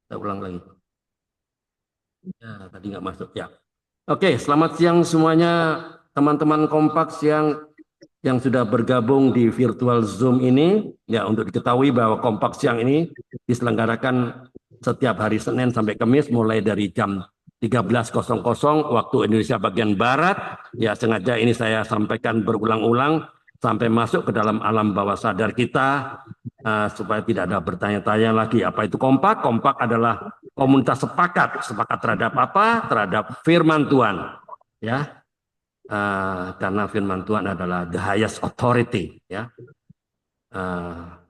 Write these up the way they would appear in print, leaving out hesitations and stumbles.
Kita ulang lagi. Ya, tadi nggak masuk ya. Oke, selamat siang semuanya teman-teman Kompak yang sudah bergabung di virtual Zoom ini. Ya, untuk diketahui bahwa Kompak siang ini diselenggarakan setiap hari Senin sampai Kamis mulai dari jam 13.00 waktu Indonesia bagian Barat. Ya, sengaja ini saya sampaikan berulang-ulang sampai masuk ke dalam alam bawah sadar kita supaya tidak ada bertanya-tanya lagi apa itu kompak. Kompak adalah komunitas sepakat, sepakat terhadap apa? Terhadap firman Tuhan, ya. Karena firman Tuhan adalah the highest authority, ya.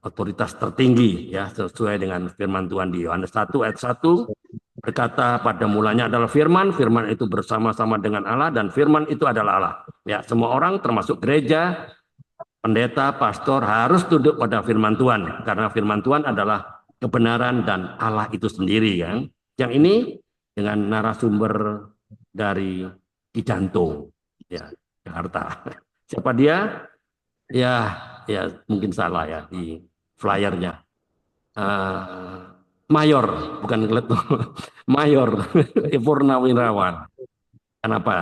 Otoritas tertinggi, ya, sesuai dengan firman Tuhan di Yohanes 1 ayat 1 berkata pada mulanya adalah firman, firman itu bersama-sama dengan Allah dan firman itu adalah Allah. Ya, semua orang termasuk gereja, pendeta, pastor harus tunduk pada firman Tuhan karena firman Tuhan adalah kebenaran dan Allah itu sendiri kan. Yang ini dengan narasumber dari Kijanto ya, Jakarta. Siapa dia? Ya, ya mungkin salah ya di flyernya. Uh, Mayor, bukan Kleto. Mayor Purnawirawan. Kenapa?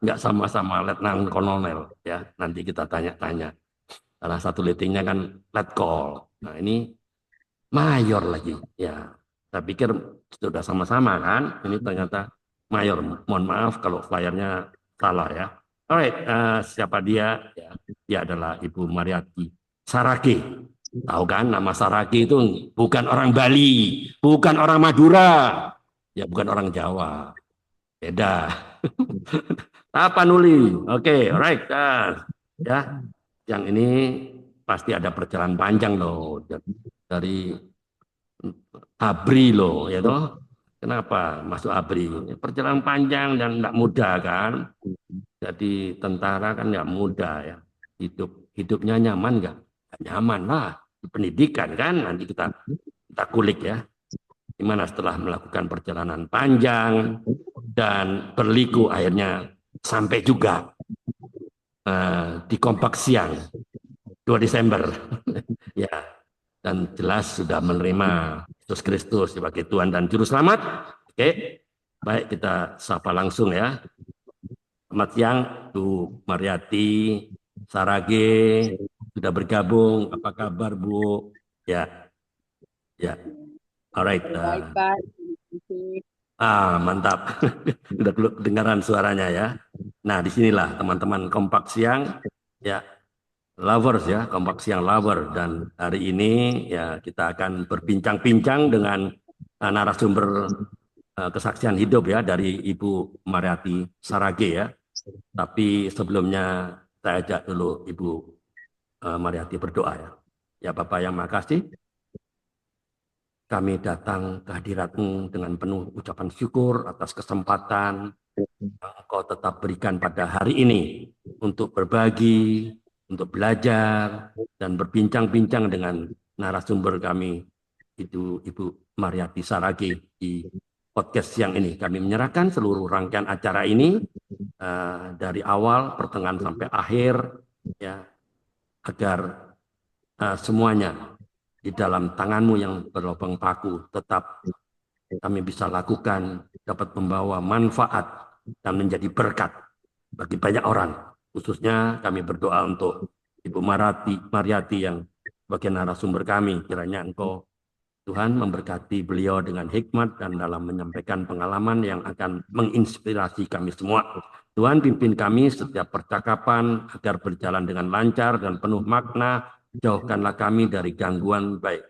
Nggak sama-sama letnan kolonel ya. Nanti kita tanya-tanya. Salah satu lettingnya kan letkol. Nah ini mayor lagi. Ya, saya pikir sudah sama-sama kan. Ini ternyata mayor. Mohon maaf kalau flyernya salah ya. Alright, siapa dia? Ya, dia adalah Ibu Mariati Saragi. Tahu kan nama Saragi itu bukan orang Bali, bukan orang Madura, ya bukan orang Jawa. Beda. Apa Nuli? Oke, alright. Ya, yang ini pasti ada perjalanan panjang loh dari ABRI loh, ya toh. Kenapa masuk ABRI? Perjalanan panjang dan tidak mudah kan. Jadi tentara kan nggak mudah ya. Hidupnya nyaman nggak? Nggak nyaman lah. Pendidikan kan nanti kita kulik ya. Gimana setelah melakukan perjalanan panjang dan berliku akhirnya sampai juga di Kompak Siang 2 Desember. Ya, dan jelas sudah menerima Yesus Kristus sebagai Tuhan dan Juru Selamat. Oke, baik kita sapa langsung ya. Selamat siang, Bu Mariati Sarage sudah bergabung. Apa kabar, Bu? Ya, ya. Alright. Baik, Pak. Mantap. Udah kedengaran suaranya ya. Nah, disinilah teman-teman Kompak Siang, ya, lovers ya, Kompak Siang lover. Dan hari ini ya kita akan berbincang-bincang dengan narasumber kesaksian hidup ya dari Ibu Mariati Sarage ya. Tapi sebelumnya saya ajak dulu Ibu Mariati berdoa ya. Ya Bapak yang makasih, kami datang ke hadirat-Mu dengan penuh ucapan syukur atas kesempatan yang Engkau tetap berikan pada hari ini untuk berbagi, untuk belajar, dan berbincang-bincang dengan narasumber kami, itu Ibu Mariati Saragi di podcast siang ini. Kami menyerahkan seluruh rangkaian acara ini dari awal, pertengahan sampai akhir, ya, agar semuanya di dalam tangan-Mu yang berlubang paku tetap kami bisa lakukan, dapat membawa manfaat dan menjadi berkat bagi banyak orang. Khususnya kami berdoa untuk Ibu Mariati yang sebagai narasumber kami. Kiranya Engkau Tuhan memberkati beliau dengan hikmat dan dalam menyampaikan pengalaman yang akan menginspirasi kami semua. Tuhan pimpin kami setiap percakapan agar berjalan dengan lancar dan penuh makna. Jauhkanlah kami dari gangguan baik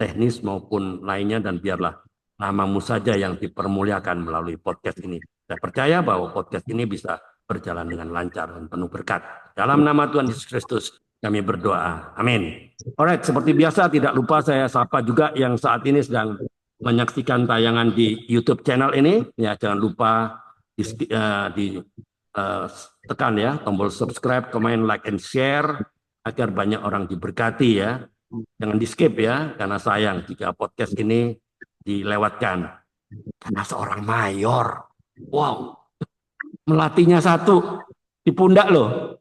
teknis maupun lainnya dan biarlah namamu saja yang dipermuliakan melalui podcast ini. Saya percaya bahwa podcast ini bisa berjalan dengan lancar dan penuh berkat. Dalam nama Tuhan Yesus Kristus kami berdoa. Amin. Alright, seperti biasa tidak lupa saya sapa juga yang saat ini sedang menyaksikan tayangan di YouTube channel ini. Ya, jangan lupa tekan ya tombol subscribe, comment, like, and share agar banyak orang diberkati ya. Jangan di skip ya, karena sayang jika podcast ini dilewatkan. Karena seorang mayor, wow, melatihnya satu di pundak loh,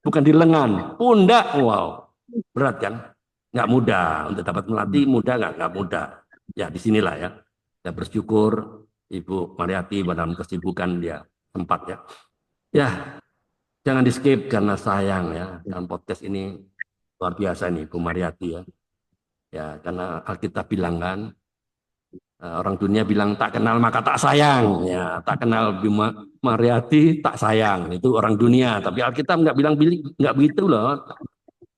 bukan di lengan, pundak, wow, berat kan? Nggak mudah untuk dapat melatih, mudah nggak mudah. Ya disinilah ya. Saya bersyukur Ibu Mariati dalam kesibukan dia sempat ya. Ya, jangan di skip karena sayang ya. Dalam podcast ini luar biasa nih Bu Mariati ya. Ya, karena Alkitab bilang kan, orang dunia bilang tak kenal maka tak sayang. Ya, tak kenal Bima Mariati tak sayang. Itu orang dunia. Tapi Alkitab nggak begitu loh.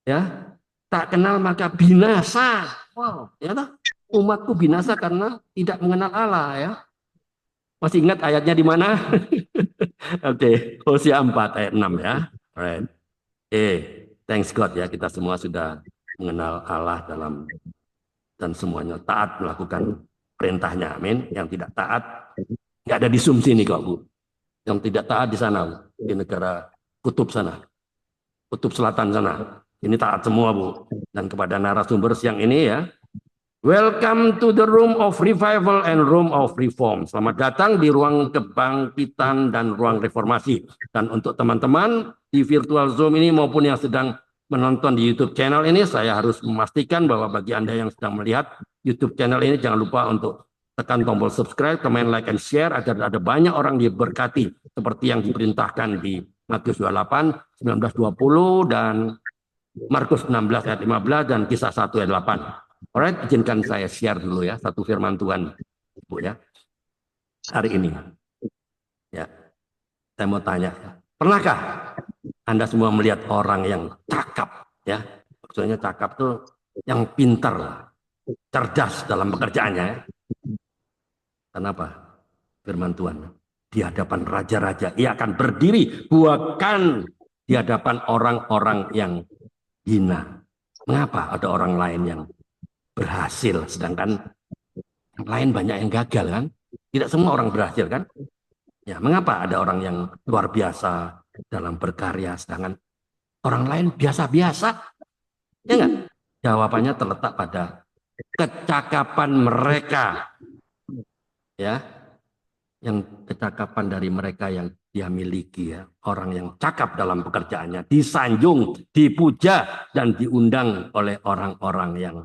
Ya, tak kenal maka binasa. Wow, ya toh? Umatku binasa karena tidak mengenal Allah ya. Masih ingat ayatnya di mana? Oke, Hosea 4 ayat 6 ya. Alright. Thanks God ya kita semua sudah mengenal Allah dan semuanya taat melakukan perintahnya. Amin. Yang tidak taat nggak ada di Zoom sini kok Bu. Yang tidak taat di sana Bu. Di negara kutub sana, kutub selatan sana. Ini taat semua Bu. Dan kepada narasumber siang ini ya, welcome to the room of revival and room of reform. Selamat datang di ruang kebangkitan dan ruang reformasi. Dan untuk teman-teman di virtual Zoom ini maupun yang sedang menonton di YouTube channel ini, saya harus memastikan bahwa bagi Anda yang sedang melihat YouTube channel ini, jangan lupa untuk tekan tombol subscribe, comment, like, and share agar ada banyak orang diberkati seperti yang diperintahkan di Matius 28, 19, 20, dan Markus 16 ayat 15 dan Kisah 1 ayat 8. Alright, izinkan saya share dulu ya satu firman Tuhan, Bu ya. Hari ini ya, saya mau tanya, pernahkah Anda semua melihat orang yang cakap ya? Maksudnya cakap tuh yang pintar, cerdas dalam pekerjaannya ya. Kenapa? Firman Tuhan. Di hadapan raja-raja ia akan berdiri, bukan di hadapan orang-orang yang hina. Mengapa ada orang lain yang berhasil sedangkan yang lain banyak yang gagal kan? Tidak semua orang berhasil kan? Ya, mengapa ada orang yang luar biasa dalam berkarya sedangkan orang lain biasa-biasa? Ya enggak? Jawabannya terletak pada kecakapan mereka. Ya, yang kecakapan dari mereka yang dia miliki ya. Orang yang cakap dalam pekerjaannya disanjung, dipuja dan diundang oleh orang-orang yang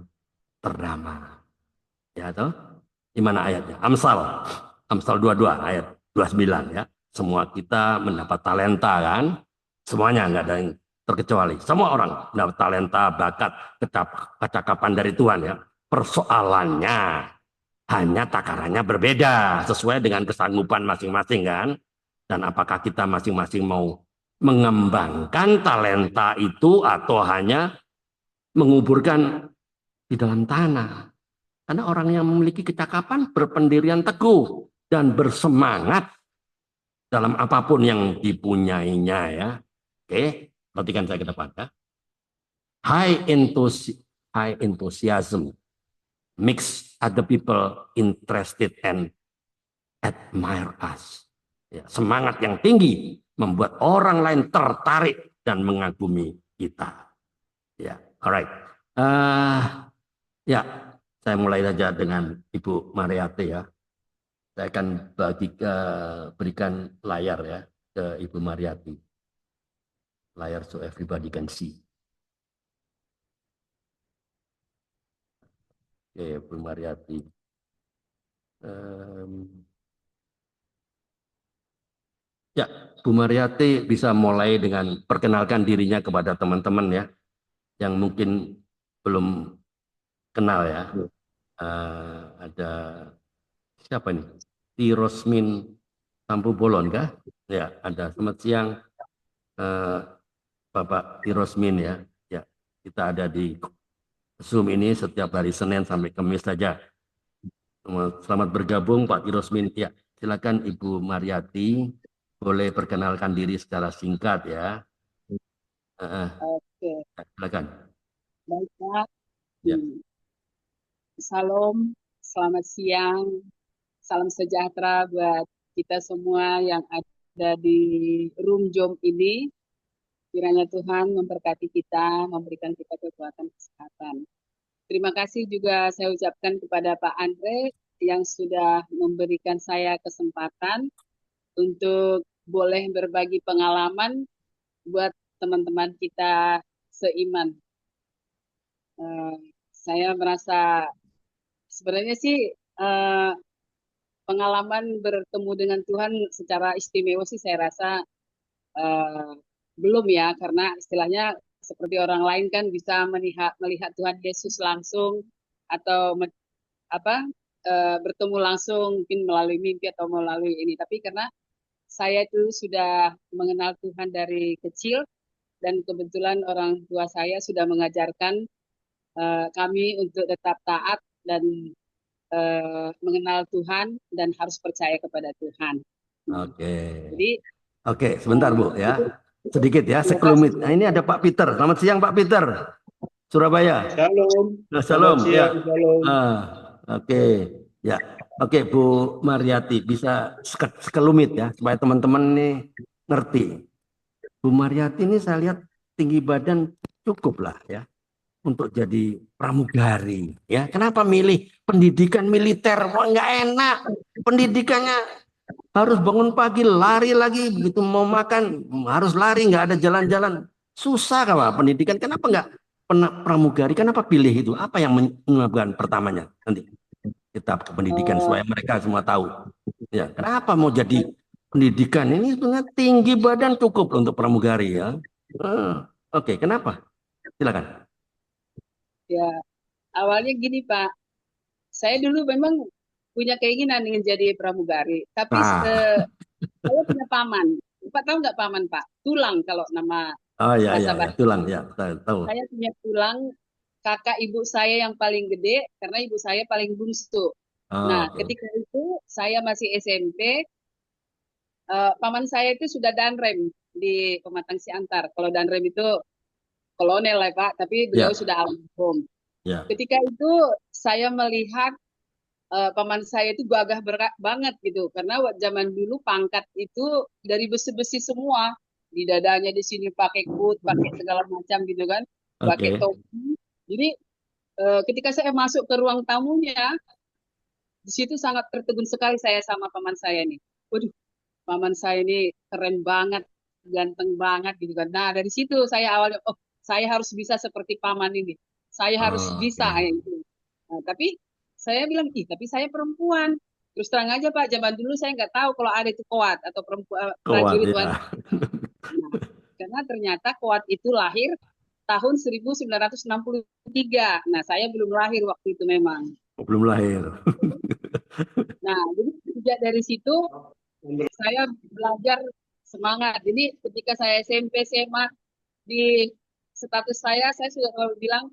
ternama. Ya toh? Di mana ayatnya? Amsal. Amsal 22 ayat 29 ya. Semua kita mendapat talenta kan? Semuanya nggak ada yang terkecuali. Semua orang mendapat talenta, bakat, kecakapan dari Tuhan ya. Persoalannya hanya takarannya berbeda sesuai dengan kesanggupan masing-masing kan? Dan apakah kita masing-masing mau mengembangkan talenta itu atau hanya menguburkan di dalam tanah? Karena orang yang memiliki kecakapan berpendirian teguh dan bersemangat dalam apapun yang dipunyainya ya. Oke, perhatikan saya ke depan ya. High enthusiasm makes other people interested and admire us. Ya, semangat yang tinggi membuat orang lain tertarik dan mengagumi kita. Ya, alright. Ya, saya mulai saja dengan Ibu Mariati ya. Saya akan berikan layar ya ke Ibu Mariati. Layar so everybody can see. Oke, Bu Mariati. Ya, Bu Mariati bisa mulai dengan perkenalkan dirinya kepada teman-teman ya, yang mungkin belum kenal ya. Ada siapa nih? Tirosmin Tampu Bolon kah? Ya, ada. Selamat siang Bapak Tirosmin ya. Ya, kita ada di Zoom ini setiap hari Senin sampai Kamis saja. Selamat bergabung Pak Tirosmin. Ya, silakan Ibu Mariati boleh perkenalkan diri secara singkat ya. Oke, Silakan. baik Pak. Ya. Salam, selamat siang, salam sejahtera buat kita semua yang ada di room Zoom ini. Kiranya Tuhan memberkati kita, memberikan kita kekuatan kesehatan. Terima kasih juga saya ucapkan kepada Pak Andre yang sudah memberikan saya kesempatan untuk boleh berbagi pengalaman buat teman-teman kita seiman. Saya merasa sebenarnya sih pengalaman bertemu dengan Tuhan secara istimewa sih saya rasa eh, belum ya, karena istilahnya seperti orang lain kan bisa melihat melihat Tuhan Yesus langsung atau apa bertemu langsung mungkin melalui mimpi atau melalui ini. Tapi karena saya itu sudah mengenal Tuhan dari kecil dan kebetulan orang tua saya sudah mengajarkan kami untuk tetap taat dan mengenal Tuhan dan harus percaya kepada Tuhan. Oke. Jadi Oke, sebentar Bu itu ya. Sedikit ya, terima kasih. sekelumit. Nah, ini ada Pak Peter. Selamat siang Pak Peter, Surabaya. Shalom, Nah, selamat Shalom, ya. siang, shalom. Oke, ya. Oke, Bu Mariati, bisa sekelumit ya, supaya teman-teman nih ngerti. Bu Mariati ini saya lihat tinggi badan cukup lah ya untuk jadi pramugari. Ya, kenapa milih pendidikan militer? Wah, nggak enak. Pendidikannya harus bangun pagi, lari lagi, begitu mau makan harus lari, nggak ada jalan-jalan. Susah kawan pendidikan. Kenapa nggak pramugari? Kenapa pilih itu? Apa yang menyebabkan pertamanya? Nanti kita ke pendidikan Eh, supaya mereka semua tahu. Ya, kenapa mau jadi pendidikan? Ini sebenarnya tinggi badan cukup untuk pramugari ya. Oke, kenapa? Silakan. ya awalnya gini Pak, saya dulu memang punya keinginan ingin jadi pramugari, tapi Nah, saya punya paman. Pak tahu nggak paman Pak? Tulang kalau nama oh ya ya bahasa ya, bahasa. tulang ya, tahu. Saya punya tulang kakak ibu saya yang paling gede karena ibu saya paling bungsu. Oh, Nah, oke. ketika itu saya masih SMP, paman saya itu sudah danrem di Pematang Siantar. Kalau danrem itu kolonel lah Pak, tapi beliau Ya, sudah almarhum. ya. Ketika itu saya melihat paman saya itu gagah berat banget gitu, karena zaman dulu pangkat itu dari besi-besi semua, di dadanya di sini pakai kut, pakai segala macam gitu kan, pakai Oke. topi. Jadi ketika saya masuk ke ruang tamunya, di situ sangat tertegun sekali saya sama paman saya nih. Waduh, paman saya ini keren banget, ganteng banget gitu kan. Nah, dari situ saya awalnya, oh, saya harus bisa seperti paman ini. Saya harus Oh, bisa oke. kayak gitu. Nah, tapi saya bilang, ih, tapi saya perempuan. Terus terang aja Pak, zaman dulu saya nggak tahu kalau ada itu kuat atau perempuan Kuat prajurit ya. wanita. Nah, karena ternyata kuat itu lahir tahun 1963. Nah, saya belum lahir waktu itu memang. Belum lahir. Nah, jadi sejak dari situ saya belajar semangat. Jadi ketika saya SMP, SMA, di status saya sudah selalu bilang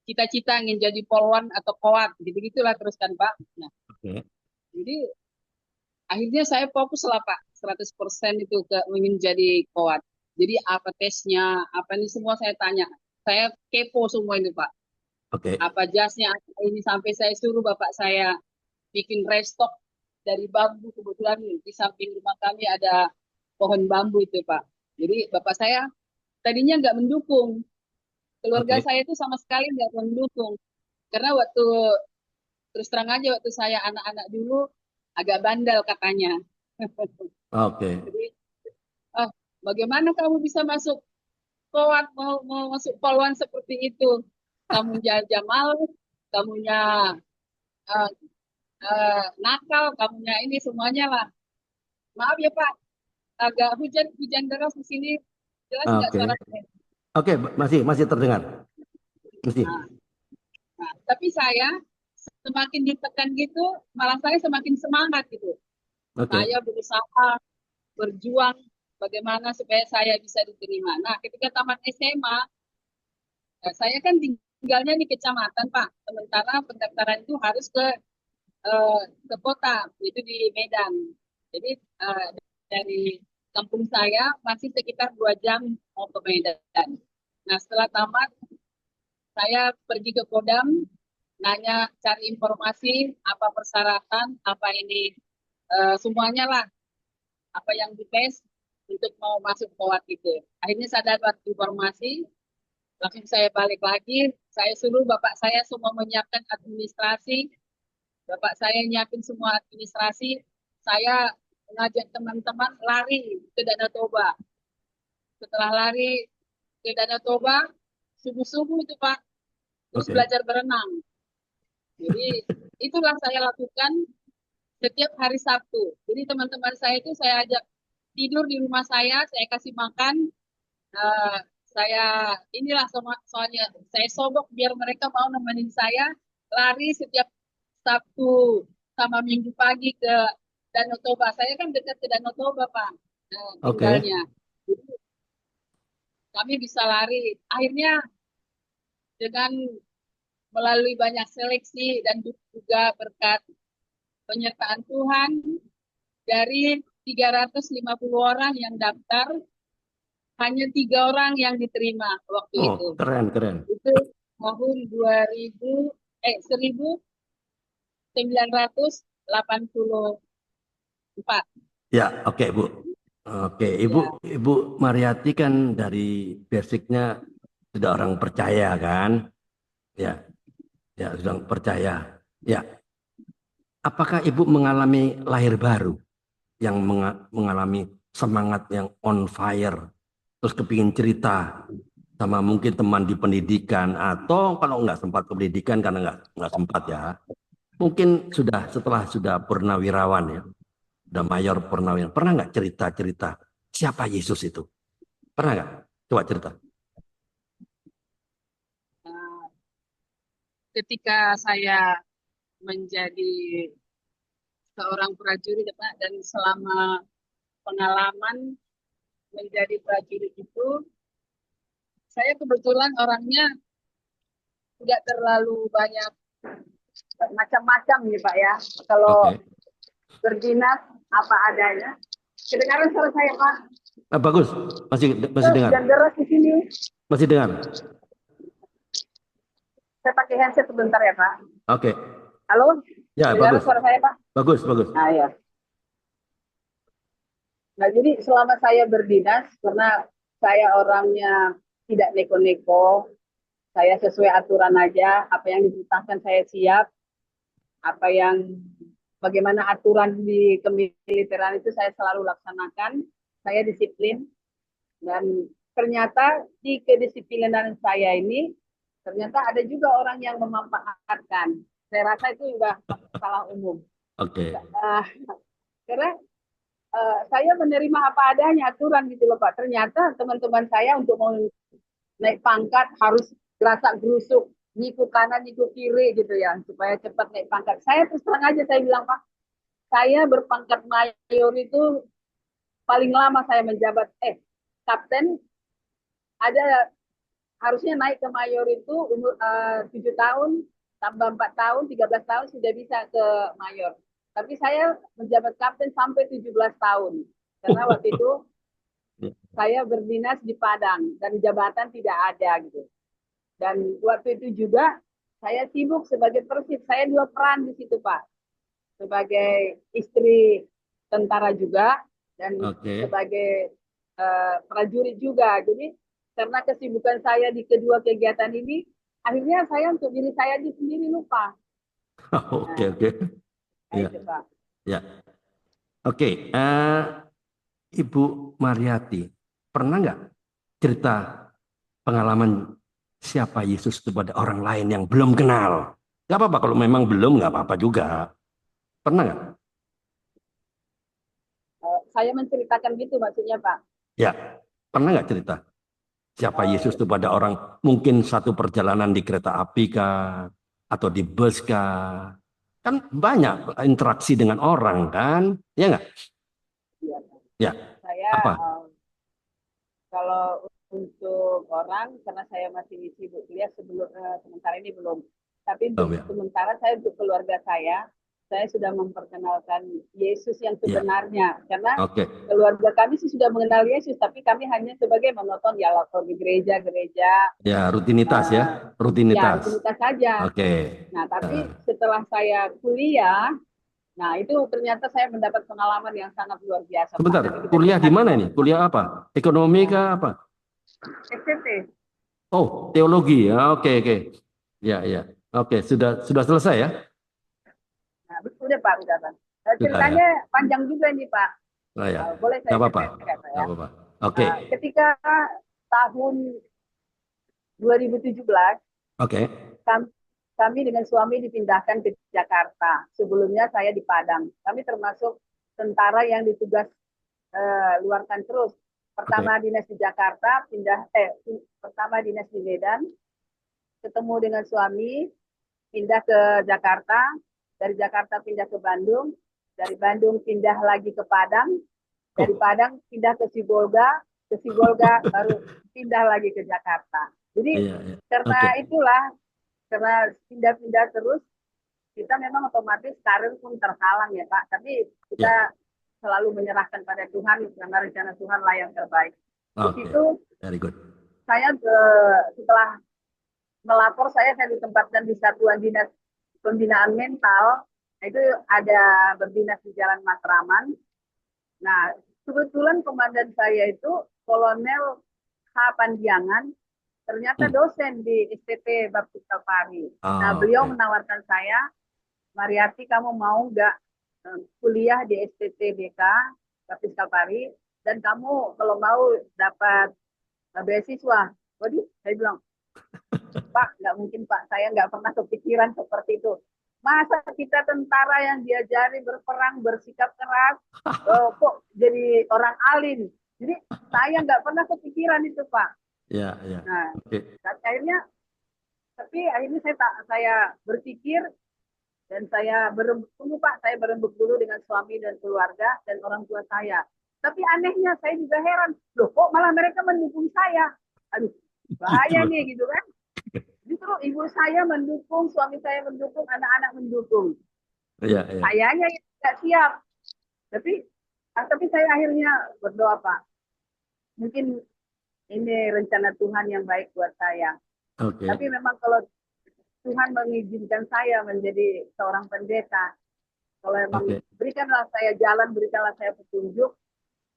cita-cita ingin jadi polwan atau koat, gitu-gitulah terus kan Pak. Nah, Oke. jadi akhirnya saya fokus lah Pak, 100% itu ke ingin jadi koat. Jadi apa tesnya, apa ini semua saya tanya. Saya kepo semua ini Pak. Oke. Apa jasnya, apa ini sampai saya suruh bapak saya bikin restock dari bambu. Kebetulan di samping rumah kami ada pohon bambu itu Pak. Jadi bapak saya tadinya nggak mendukung. Keluarga Oke. saya itu sama sekali nggak mendukung. Karena waktu terus terang aja waktu saya anak-anak dulu agak bandel katanya. Oke. Jadi, ah, bagaimana kamu bisa masuk Koat mau masuk poluan seperti itu? Kamunya Jamal, kamunya uh, nakal, kamunya ini semuanya lah. Maaf ya Pak, agak hujan hujan deras di sini. Jelas nggak Oke. suara saya? Oke, masih terdengar. Masih. Nah, tapi saya semakin ditekan gitu, malah saya semakin semangat gitu. Oke. Saya berusaha berjuang bagaimana supaya saya bisa diterima. Nah, ketika tamat SMA, saya kan tinggalnya di kecamatan, Pak. Sementara pendaftaran itu harus eh, ke kota, itu di Medan. Jadi dari kampung saya masih sekitar 2 jam mau ke Medan. Nah, setelah tamat, saya pergi ke Kodam, nanya, cari informasi, apa persyaratan, apa ini, semuanya lah, apa yang dites untuk mau masuk POAT itu. Akhirnya saya dapat informasi, langsung saya balik lagi, saya suruh bapak saya semua menyiapkan administrasi, bapak saya nyiapin semua administrasi, saya mengajak teman-teman lari ke Danau Toba. Setelah lari ke Danau Toba, subuh-subuh itu Pak, terus Oke. belajar berenang. Jadi itulah saya lakukan setiap hari Sabtu. Jadi teman-teman saya itu saya ajak tidur di rumah saya kasih makan. eh, saya inilah soalnya saya sobok biar mereka mau nemenin saya lari setiap Sabtu sama Minggu pagi ke Danau Toba. Saya kan dekat ke Danau Toba, Pak, Oke. tinggalnya. Jadi kami bisa lari. Akhirnya dengan melalui banyak seleksi dan juga berkat penyertaan Tuhan dari 350 orang yang daftar, hanya 3 orang yang diterima waktu Oh, itu. keren, keren. Itu tahun 1984. Ya, oke, Bu. Oke, Ibu, Ya, Ibu Mariati kan dari basicnya sudah orang percaya kan? Ya, ya sudah percaya. Ya, apakah Ibu mengalami lahir baru yang mengalami semangat yang on fire, terus kepingin cerita sama mungkin teman di pendidikan atau kalau nggak sempat ke pendidikan karena nggak sempat ya, mungkin setelah sudah purnawirawan ya, udah mayor purnawirawan, pernah nggak cerita-cerita siapa Yesus itu? Pernah nggak? Coba cerita. nah, ketika saya menjadi seorang prajurit, Pak, dan selama pengalaman menjadi prajurit itu, saya kebetulan orangnya tidak terlalu banyak macam-macam nih Pak ya. Kalau Oke. berdinas apa adanya. Kedengaran suara saya Pak? Bagus, masih masih dengar, Hujan deras di sini. masih dengar. Saya pakai handset sebentar ya Pak. Oke, Halo? ya Kedengaran bagus, suara saya Pak? bagus, bagus. Nah ya. Nah jadi selama saya berdinas, karena saya orangnya tidak neko-neko, saya sesuai aturan aja, apa yang diperintahkan saya siap, apa yang bagaimana aturan di kemiliteran itu saya selalu laksanakan, saya disiplin. Dan ternyata di kedisiplinan saya ini, ternyata ada juga orang yang memanfaatkan. Saya rasa itu sudah masalah umum. Oke. Uh, karena saya menerima apa adanya aturan gitu loh Pak. Ternyata teman-teman saya untuk mau naik pangkat harus gerasak gerusuk, nyiku kanan, nyiku kiri gitu ya, supaya cepat naik pangkat. Saya terus terang aja saya bilang Pak, saya berpangkat mayor itu paling lama saya menjabat kapten ada harusnya naik ke mayor itu umur 7 tahun tambah 4 tahun 13 tahun sudah bisa ke mayor. Tapi saya menjabat kapten sampai 17 tahun karena waktu itu saya berdinas di Padang dan jabatan tidak ada gitu. Dan waktu itu juga saya sibuk sebagai persib. Saya dua peran di situ Pak, sebagai istri tentara juga dan Oke. sebagai prajurit juga. Jadi karena kesibukan saya di kedua kegiatan ini, akhirnya saya untuk diri saya sendiri lupa. Oke, Nah, oke. nah Ya, itu Pak. ya. Oke, Ibu Mariati, pernah nggak cerita pengalaman siapa Yesus kepada orang lain yang belum kenal? Gak apa-apa kalau memang belum, nggak apa-apa juga. Pernah nggak? Saya menceritakan gitu maksudnya Pak. Ya, pernah nggak cerita siapa Yesus Uh, kepada orang mungkin satu perjalanan di kereta api kah atau di bus kah? Kan banyak interaksi dengan orang kan, ya nggak? ya, Ya, saya apa? kalau untuk orang karena saya masih sibuk kuliah sebelum sementara ini belum. Tapi Belum untuk ya. sementara saya untuk keluarga saya sudah memperkenalkan Yesus yang Ya, sebenarnya. Karena oke. keluarga kami sih sudah mengenal Yesus, tapi kami hanya sebagai menonton ya lapor di gereja-gereja, Ya, rutinitas ya, uh, ya rutinitas. rutinitas saja. Oke. Nah, Eh, tapi setelah saya kuliah, nah itu ternyata saya mendapat pengalaman yang sangat luar biasa, Pak. Sebentar, Nanti kita kuliah di cerita mana dulu. ini? Kuliah apa? Ekonomi kah Nah, apa? SCT. Oh, teologi ya. Oke, oke. Ya, ya. Oke, sudah selesai ya? Nah, udah Pak, udah Pak. Sudah ya. Ceritanya panjang juga nih Pak. Oh ya. Boleh Nggak saya apa-apa. ceritakan Pak Nggak ya. apa-apa. Oke. Ketika tahun 2017, Oke. kami, kami dengan suami dipindahkan ke Jakarta. Sebelumnya saya di Padang. Kami termasuk tentara yang ditugas luarkan terus. Pertama dinas di Jakarta, pertama dinas di Medan, ketemu dengan suami, pindah ke Jakarta, dari Jakarta pindah ke Bandung, dari Bandung pindah lagi ke Padang, dari Padang pindah ke Sibolga baru pindah lagi ke Jakarta. Jadi karena itulah, karena pindah-pindah terus, kita memang otomatis karir pun terhalang ya Pak. Tapi kita selalu menyerahkan pada Tuhan karena rencana Tuhan lah yang terbaik. Di situ saya setelah melapor, saya ditempatkan di Satuan Dinas Pembinaan Mental. Itu ada berdinas di Jalan Matraman. Nah, kebetulan komandan saya itu Kolonel H. Pandiangan, ternyata dosen di STT Baptis Kalpari. Nah, beliau menawarkan saya, Mariati, kamu mau nggak kuliah di STT BK Baptis Kalpari, dan kamu kalau mau dapat beasiswa. Waduh, saya bilang, Pak, nggak mungkin Pak, saya nggak pernah kepikiran seperti itu. Masa kita tentara yang diajari berperang, bersikap keras, kok jadi orang alim? Jadi saya nggak pernah kepikiran itu Pak. Nah, akhirnya, tapi akhirnya saya berpikir dan saya tunggu Pak, saya berembuk dulu dengan suami dan keluarga dan orang tua saya. Tapi anehnya saya juga heran, loh kok malah mereka mendukung saya? Aduh, bahaya nih gitu kan. Justru ibu saya mendukung, suami saya mendukung, anak-anak mendukung. Sayanya tidak siap. Tapi saya akhirnya berdoa Pak. Mungkin ini rencana Tuhan yang baik buat saya. Tapi memang kalau Tuhan mengizinkan saya menjadi seorang pendeta, kalau memang berikanlah saya jalan, berikanlah saya petunjuk,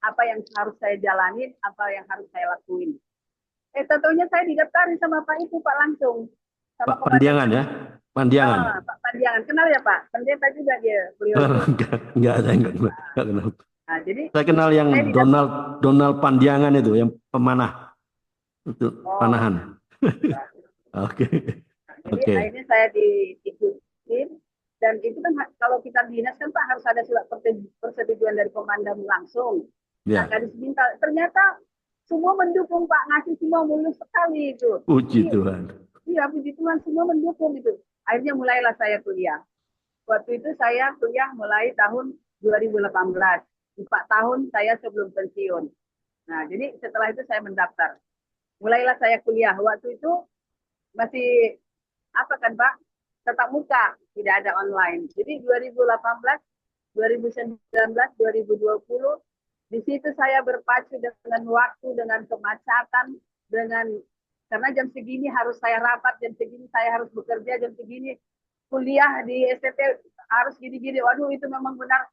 apa yang harus saya jalanin, apa yang harus saya lakuin. Tentunya saya didaftarin sama Pak itu Pak langsung. Sama Pak Pandiangan ya? Pandiangan. Pak Pandiangan, kenal ya Pak? Pendeta juga dia. Beliau enggak kenal. Nah, jadi saya kenal yang Donald Pandiangan itu, yang pemanah. Itu panahan. Jadi akhirnya saya diikutin, dan itu kan kalau kita dinas kan Pak harus ada surat persetujuan dari komandan langsung. Nah, kadis minta, ternyata semua mendukung Pak, ngasih semua mulus sekali itu. Puji Tuhan. Iya, puji Tuhan, semua mendukung itu. Akhirnya mulailah saya kuliah. Waktu itu saya kuliah mulai tahun 2018. 4 tahun saya sebelum pensiun. Nah, jadi setelah itu saya mendaftar. Mulailah saya kuliah. Waktu itu masih apa kan Pak? Tetap muka, tidak ada online. Jadi 2018, 2019, 2020, di situ saya berpacu dengan waktu, dengan kemacetan, karena jam segini harus saya rapat, jam segini saya harus bekerja, jam segini kuliah di STT harus gini-gini. Waduh, itu memang benar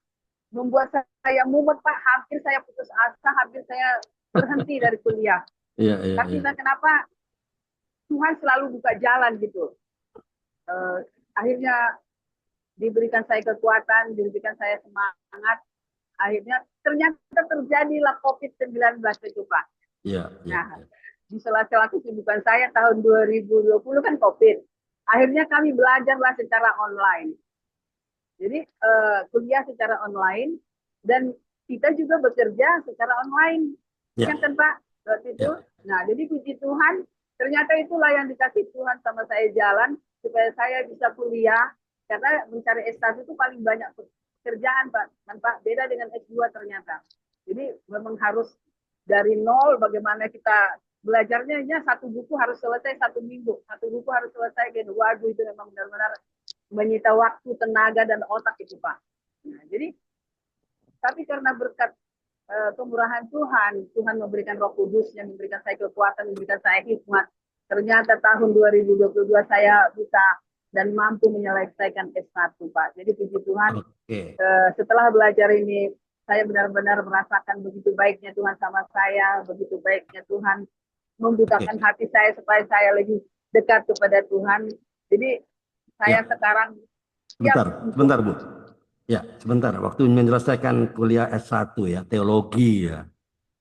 membuat saya mumet Pak. Hampir saya putus asa, hampir saya berhenti dari kuliah. Tapi kenapa Tuhan selalu buka jalan gitu. Akhirnya diberikan saya kekuatan, diberikan saya semangat. Akhirnya ternyata terjadilah COVID-19 itu Pak. Di sela-sela kesibukan saya tahun 2020 kan COVID. Akhirnya kami belajarlah secara online. Jadi kuliah secara online, dan kita juga bekerja secara online. Kan Pak? Waktu itu. Nah, jadi puji Tuhan, ternyata itulah yang dikasih Tuhan sama saya jalan, supaya saya bisa kuliah. Karena mencari S1 itu paling banyak pekerjaan Pak. Dan Pak, beda dengan S2 ternyata. Jadi memang harus dari nol, bagaimana kita belajarnya, satu buku harus selesai 1 minggu, 1 buku harus selesai gitu. Waduh, itu memang benar-benar menyita waktu, tenaga, dan otak itu Pak. Nah, jadi tapi karena berkat kemurahan Tuhan, Tuhan memberikan Roh Kudus yang memberikan saya kekuatan, memberikan saya hikmat. Ternyata tahun 2022 saya bisa dan mampu menyelesaikan S1 Pak. Jadi puji Tuhan, setelah belajar ini saya benar-benar merasakan begitu baiknya Tuhan sama saya, begitu baiknya Tuhan membukakan hati saya supaya saya lebih dekat kepada Tuhan. Jadi saya sekarang sebentar Bu. Ya, sebentar. Waktu menyelesaikan kuliah S1 ya, teologi ya.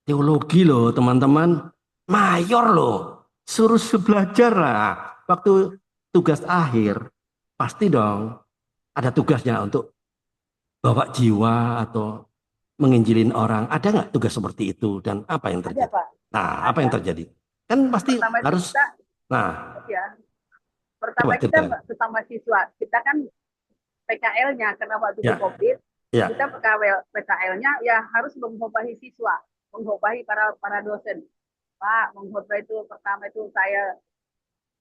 Teologi loh, teman-teman. Mayor loh. Suruh belajar lah. Waktu tugas akhir, pasti dong ada tugasnya untuk bawa jiwa atau menginjilin orang. Ada nggak tugas seperti itu dan apa yang Ada terjadi? Pak, Nah, apa yang ada. terjadi? Kan pasti Pertama itu harus. kita, Nah, ya, coba pertama kita ceritakan. sesama siswa, kita kan PKL-nya karena waktu itu Ya, COVID, kita ya, PKL-nya ya harus menghobahi siswa, menghobahi para dosen. Pak, mengkhotbah itu pertama itu saya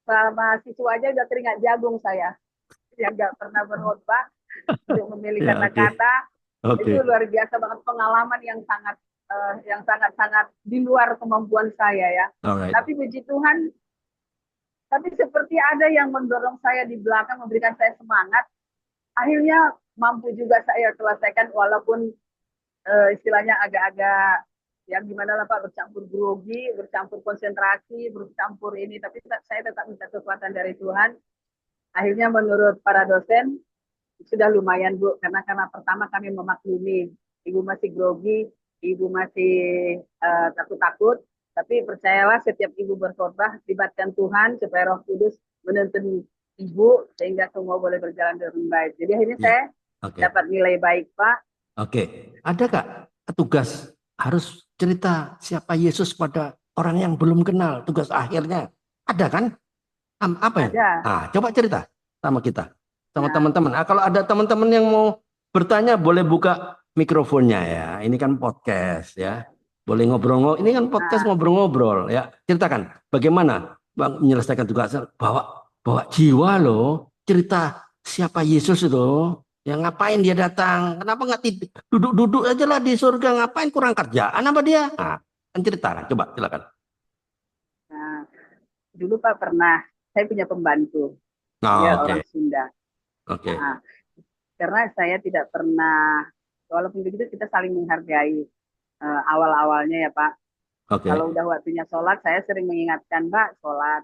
sama siswa aja udah keringat jagung saya yang nggak pernah berkhotbah untuk memilih ya, oke, kata-kata oke, itu luar biasa banget pengalaman yang sangat-sangat di luar kemampuan saya ya. alright. Tapi puji Tuhan, tapi seperti ada yang mendorong saya di belakang memberikan saya semangat. Akhirnya mampu juga saya selesaikan walaupun istilahnya agak-agak yang gimana lah Pak, bercampur grogi, bercampur konsentrasi, bercampur ini, tapi saya tetap minta kekuatan dari Tuhan. Akhirnya menurut para dosen sudah lumayan Bu, karena pertama kami memaklumi ibu masih grogi, ibu masih takut-takut, tapi percayalah setiap ibu berkhotbah libatkan Tuhan supaya Roh Kudus menuntun ibu sehingga semua boleh berjalan dengan baik. Jadi akhirnya Ya, saya oke, dapat nilai baik Pak. oke. Ada Kak tugas harus cerita siapa Yesus pada orang yang belum kenal? Tugas akhirnya ada kan? Apa yang? Ada. Ah, coba cerita sama kita, sama Nah, teman-teman. Ah, kalau ada teman-teman yang mau bertanya, boleh buka mikrofonnya ya. Ini kan podcast ya. Boleh ngobrol-ngobrol. Ini kan podcast nah, ngobrol-ngobrol ya. Ceritakan bagaimana Bang menyelesaikan tugas. Bawa bawa jiwa loh. Cerita siapa Yesus itu. Yang ngapain dia datang? Kenapa nggak duduk-duduk aja lah di surga? Ngapain kurang kerjaan apa dia? Nah, kan ceritakan. Coba silakan. nah, dulu Pak pernah saya punya pembantu, Oh, dia oke, orang Sunda. oke. Nah, karena saya tidak pernah, walaupun begitu kita saling menghargai awal-awalnya ya Pak. Oke. Kalau udah waktunya sholat, saya sering mengingatkan Mbak sholat.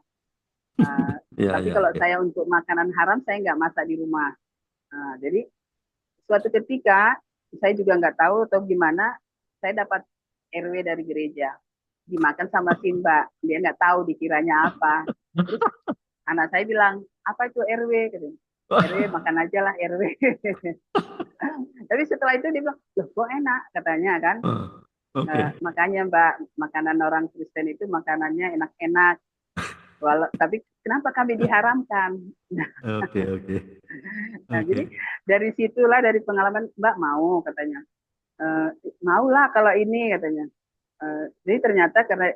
Uh, Ya, tapi ya, kalau oke. saya untuk makanan haram, saya nggak masak di rumah. Jadi suatu ketika, saya juga nggak tahu atau gimana, saya dapat RW dari gereja. Dimakan sama si Mbak. Dia nggak tahu dikiranya apa. Terus anak saya bilang, apa itu RW? RW makan aja lah RW. Tapi setelah itu dia bilang, loh kok enak katanya kan. Oke, Makanya Mbak, makanan orang Kristen itu makanannya enak-enak. Tapi kenapa kami diharamkan? oke, oke, Nah, oke. jadi dari situlah dari pengalaman Mbak mau katanya. Eh, Maulah kalau ini katanya. Jadi ternyata karena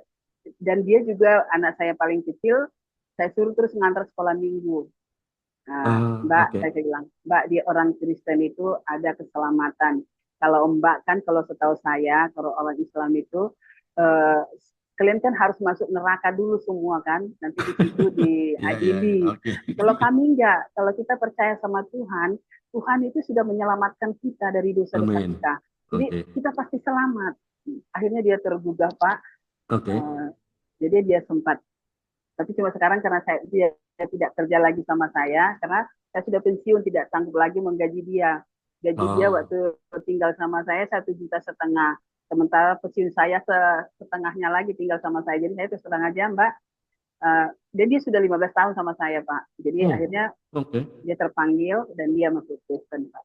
dan dia juga anak saya paling kecil, saya suruh terus ngantar sekolah minggu. Nah, Mbak, Oke. saya bilang, Mbak di orang Kristen itu ada keselamatan. Kalau Mbak kan, kalau setahu saya, kalau orang Islam itu, eh, kalian kan harus masuk neraka dulu semua kan, nanti di situ Ya, ya, ya. diadili. Oke. Kalau kami enggak, kalau kita percaya sama Tuhan, Tuhan itu sudah menyelamatkan kita dari dosa-dosa Amin. kita. Jadi Oke, kita pasti selamat. Akhirnya dia tergugah, Pak. oke. Eh, jadi dia sempat, tapi cuma sekarang karena dia tidak kerja lagi sama saya, karena saya sudah pensiun, tidak sanggup lagi menggaji dia. Gaji dia Oh, waktu tinggal sama saya 1,5 juta. Sementara pensiun saya setengahnya lagi tinggal sama saya. Jadi saya itu setengah aja, Mbak. Dan dia sudah 15 tahun sama saya, Pak. Jadi oh, akhirnya oke. dia terpanggil dan dia masuk Kristen, Pak.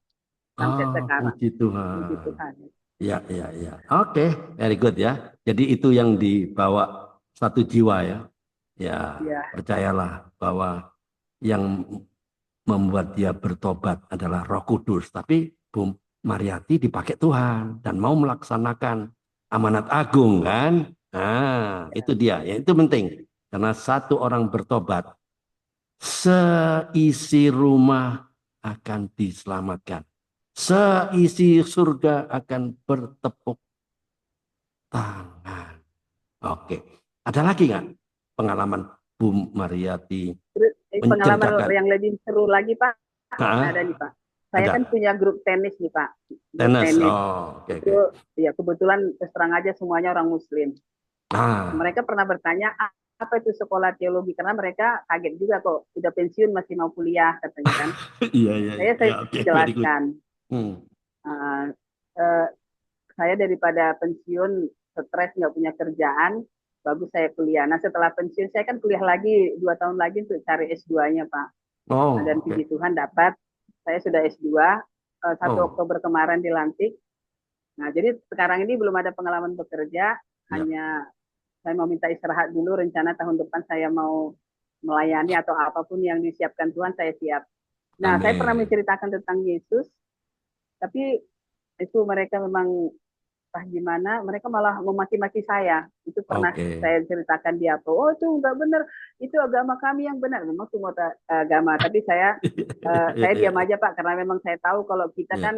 Sampai Ah, sekarang. puji Puji Tuhan. Tuhan. Ya, ya, ya. Oke, very good ya. Jadi itu yang dibawa satu jiwa ya. Ya, Ya, percayalah bahwa yang membuat dia bertobat adalah Roh Kudus. Tapi Bu Mariati dipakai Tuhan dan mau melaksanakan amanat agung kan? Nah, itu ya. dia. Ya, itu penting. Karena satu orang bertobat, seisi rumah akan diselamatkan. Seisi surga akan bertepuk tangan. Oke. Ada lagi nggak pengalaman Bu Mariati Terus pengalaman menceritakan? yang lebih seru lagi, Pak, ada nih Ah, Pak. Saya kan ada. punya grup tenis nih Pak. Grup Tenis. tenis. Oh, oke, Itu oke. ya kebetulan terus terang aja semuanya orang Muslim. Ah, Mereka pernah bertanya apa itu sekolah teologi karena mereka kaget juga kok sudah pensiun masih mau kuliah katanya kan. iya, iya, iya. Saya Ya, oke, very good. jelaskan. Hmm. Uh, uh, saya daripada pensiun stres nggak punya kerjaan, bagus saya kuliah. Nah setelah pensiun saya kan kuliah lagi 2 tahun lagi untuk cari S2-nya Pak. Oh, Dan oke. puji Tuhan dapat, saya sudah S2, 1 Oh, Oktober kemarin dilantik. Nah, jadi sekarang ini belum ada pengalaman bekerja, ya. hanya saya mau minta istirahat dulu, rencana tahun depan saya mau melayani atau apapun yang disiapkan Tuhan, saya siap. Nah, saya pernah Amin. menceritakan tentang Yesus, tapi itu mereka memang entah gimana, mereka malah memaki-maki saya. Itu pernah Oke. saya ceritakan di apa, oh itu nggak benar, itu agama kami yang benar. Memang semua agama, tapi saya Ya, diam aja Pak, karena memang saya tahu kalau kita ya, kan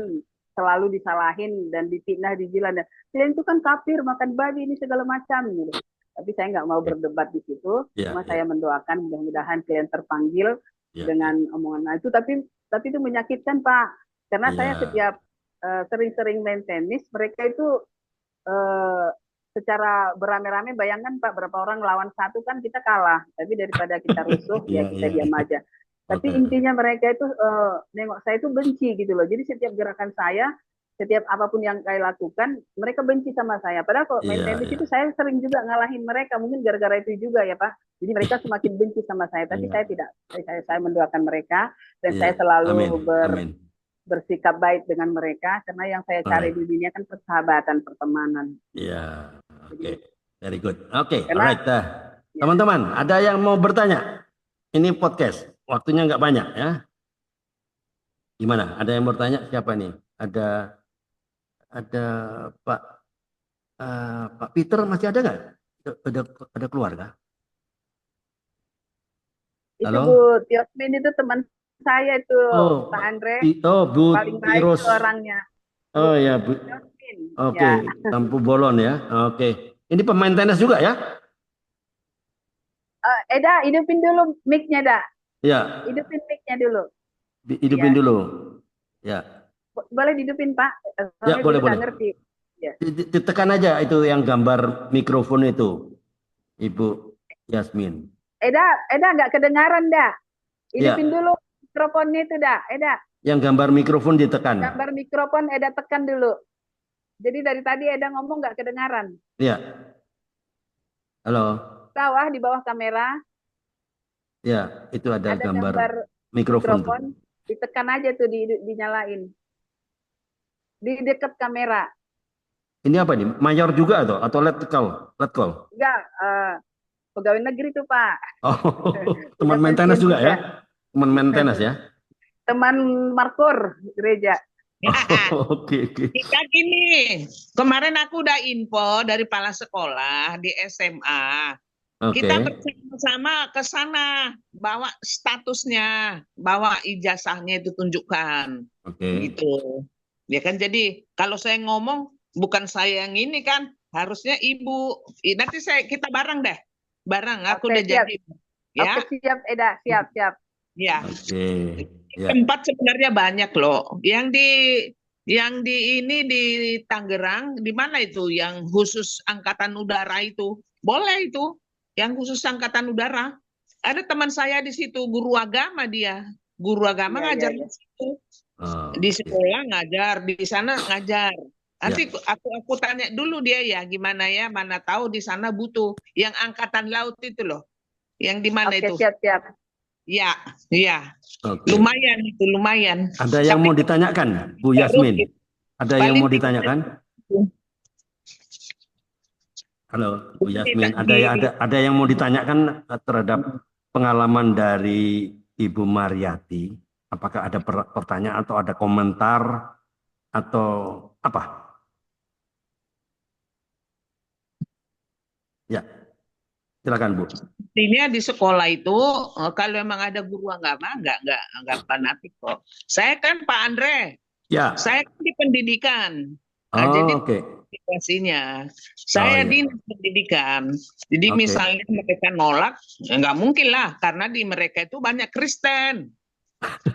selalu disalahin dan difitnah, dijilan. Kalian itu kan kafir, makan babi, ini segala macam. Gitu. Tapi saya nggak mau berdebat di situ, ya, cuma ya, saya mendoakan mudah-mudahan kalian terpanggil ya, ya, dengan omongan nah, itu. Tapi itu menyakitkan Pak, karena saya ya, setiap sering-sering main tenis, mereka itu eh, secara beramai-ramai, bayangkan Pak, berapa orang lawan satu kan kita kalah. Tapi daripada kita rusuh, ya ya, kita ya, diam ya. aja. Tapi Oke. intinya mereka itu nengok saya itu benci gitu loh. Jadi setiap gerakan saya, setiap apapun yang saya lakukan, mereka benci sama saya. Padahal kalau main Iya, tenis iya, itu saya sering juga ngalahin mereka. Mungkin gara-gara itu juga ya Pak. Jadi mereka semakin benci sama saya. Tapi saya iya, tidak. Saya mendoakan mereka dan iya. saya Amin, selalu amin. bersikap baik dengan mereka karena yang saya cari Alright. di dunia kan persahabatan, pertemanan. Iya, oke. Jadi Very good. Oke, karena alright. Dah. ya, Teman-teman, ada yang mau bertanya? Ini podcast. Waktunya nggak banyak ya. Gimana? Ada yang mau bertanya? Siapa nih? Ada Pak Pak Peter masih ada nggak? Ada ada keluarga? itu Bu Halo? Tiosmin itu teman saya itu, Oh, Pak Andre, Oh, Bu paling baik Tirus. itu orangnya. Bu Oh ya, Bu. Tiosmin Oke, ya. lampu bolon ya. Oke. Ini pemain tenis juga ya? Eda hidupin dulu mic-nya dah, Ya, hidupin mic-nya dulu hidupin ya. dulu. Ya. Boleh dihidupin Pak, Ya, soalnya boleh, beliau boleh. nggak ngerti ya. Ditekan aja itu yang gambar mikrofon itu, Ibu Yasmin. Eda nggak kedengaran dah, hidupin Ya, dulu mikrofonnya itu dah. Eda, yang gambar mikrofon ditekan. gambar mikrofon Eda tekan dulu. Jadi dari tadi Eda ngomong nggak kedengaran. Ya, halo. Bawah, di bawah kamera Ya, itu ada ada gambar gambar mikrofon tuh. mikrofon, ditekan aja tuh, dinyalain di dekat kamera. Ini apa nih? Mayor juga atau let call? Let call. Enggak, pegawai negeri tuh Pak, Oh, teman udah maintenance pensiun juga ya? juga. Teman maintenance ya? Teman Markur gereja. Oke, oke. Kita gini, kemarin aku udah info dari kepala sekolah di SMA. Oke. Kita bersama-sama ke sana, bawa statusnya, bawa ijazahnya itu tunjukkan, Oke. gitu. Ya kan, jadi kalau saya ngomong bukan saya yang ini kan, harusnya ibu. Nanti kita bareng deh, bareng. Aku Oke, udah siap. jadi, Oke, ya, siap Eda, siap. ya. Oke. Ya. Tempat sebenarnya banyak loh. Yang di ini di Tangerang, di mana itu yang khusus angkatan udara itu? Boleh itu, yang khusus angkatan udara. Ada teman saya di situ, guru agama dia. Guru agama Iya, iya, ngajar iya. di situ. Oh, Di oke. sekolah ngajar, di sana ngajar. Ya. Nanti aku tanya dulu dia ya, gimana ya, mana tahu di sana butuh yang angkatan laut itu loh. Yang di mana Oke, itu? siap. Ya, iya. Oke. Lumayan itu, lumayan. Ada yang Tapi mau ditanyakan, Bu terus Yasmin? Ada yang paling mau tidak ditanyakan? Halo, Bu Yasmin. tidak di Ada yang mau ditanyakan terhadap pengalaman dari Ibu Mariati? Apakah ada pertanyaan atau ada komentar atau apa? Ya, silakan Bu. Ini di sekolah itu kalau memang ada guru agama nggak fanatik kok. Saya kan Pak Andre, Ya. saya kan di pendidikan. Nah, Oh, jadi oke. situasinya Oh saya ya. dinas pendidikan. Jadi Oke. misalnya mereka nolak, ya nggak mungkin lah karena di mereka itu banyak Kristen.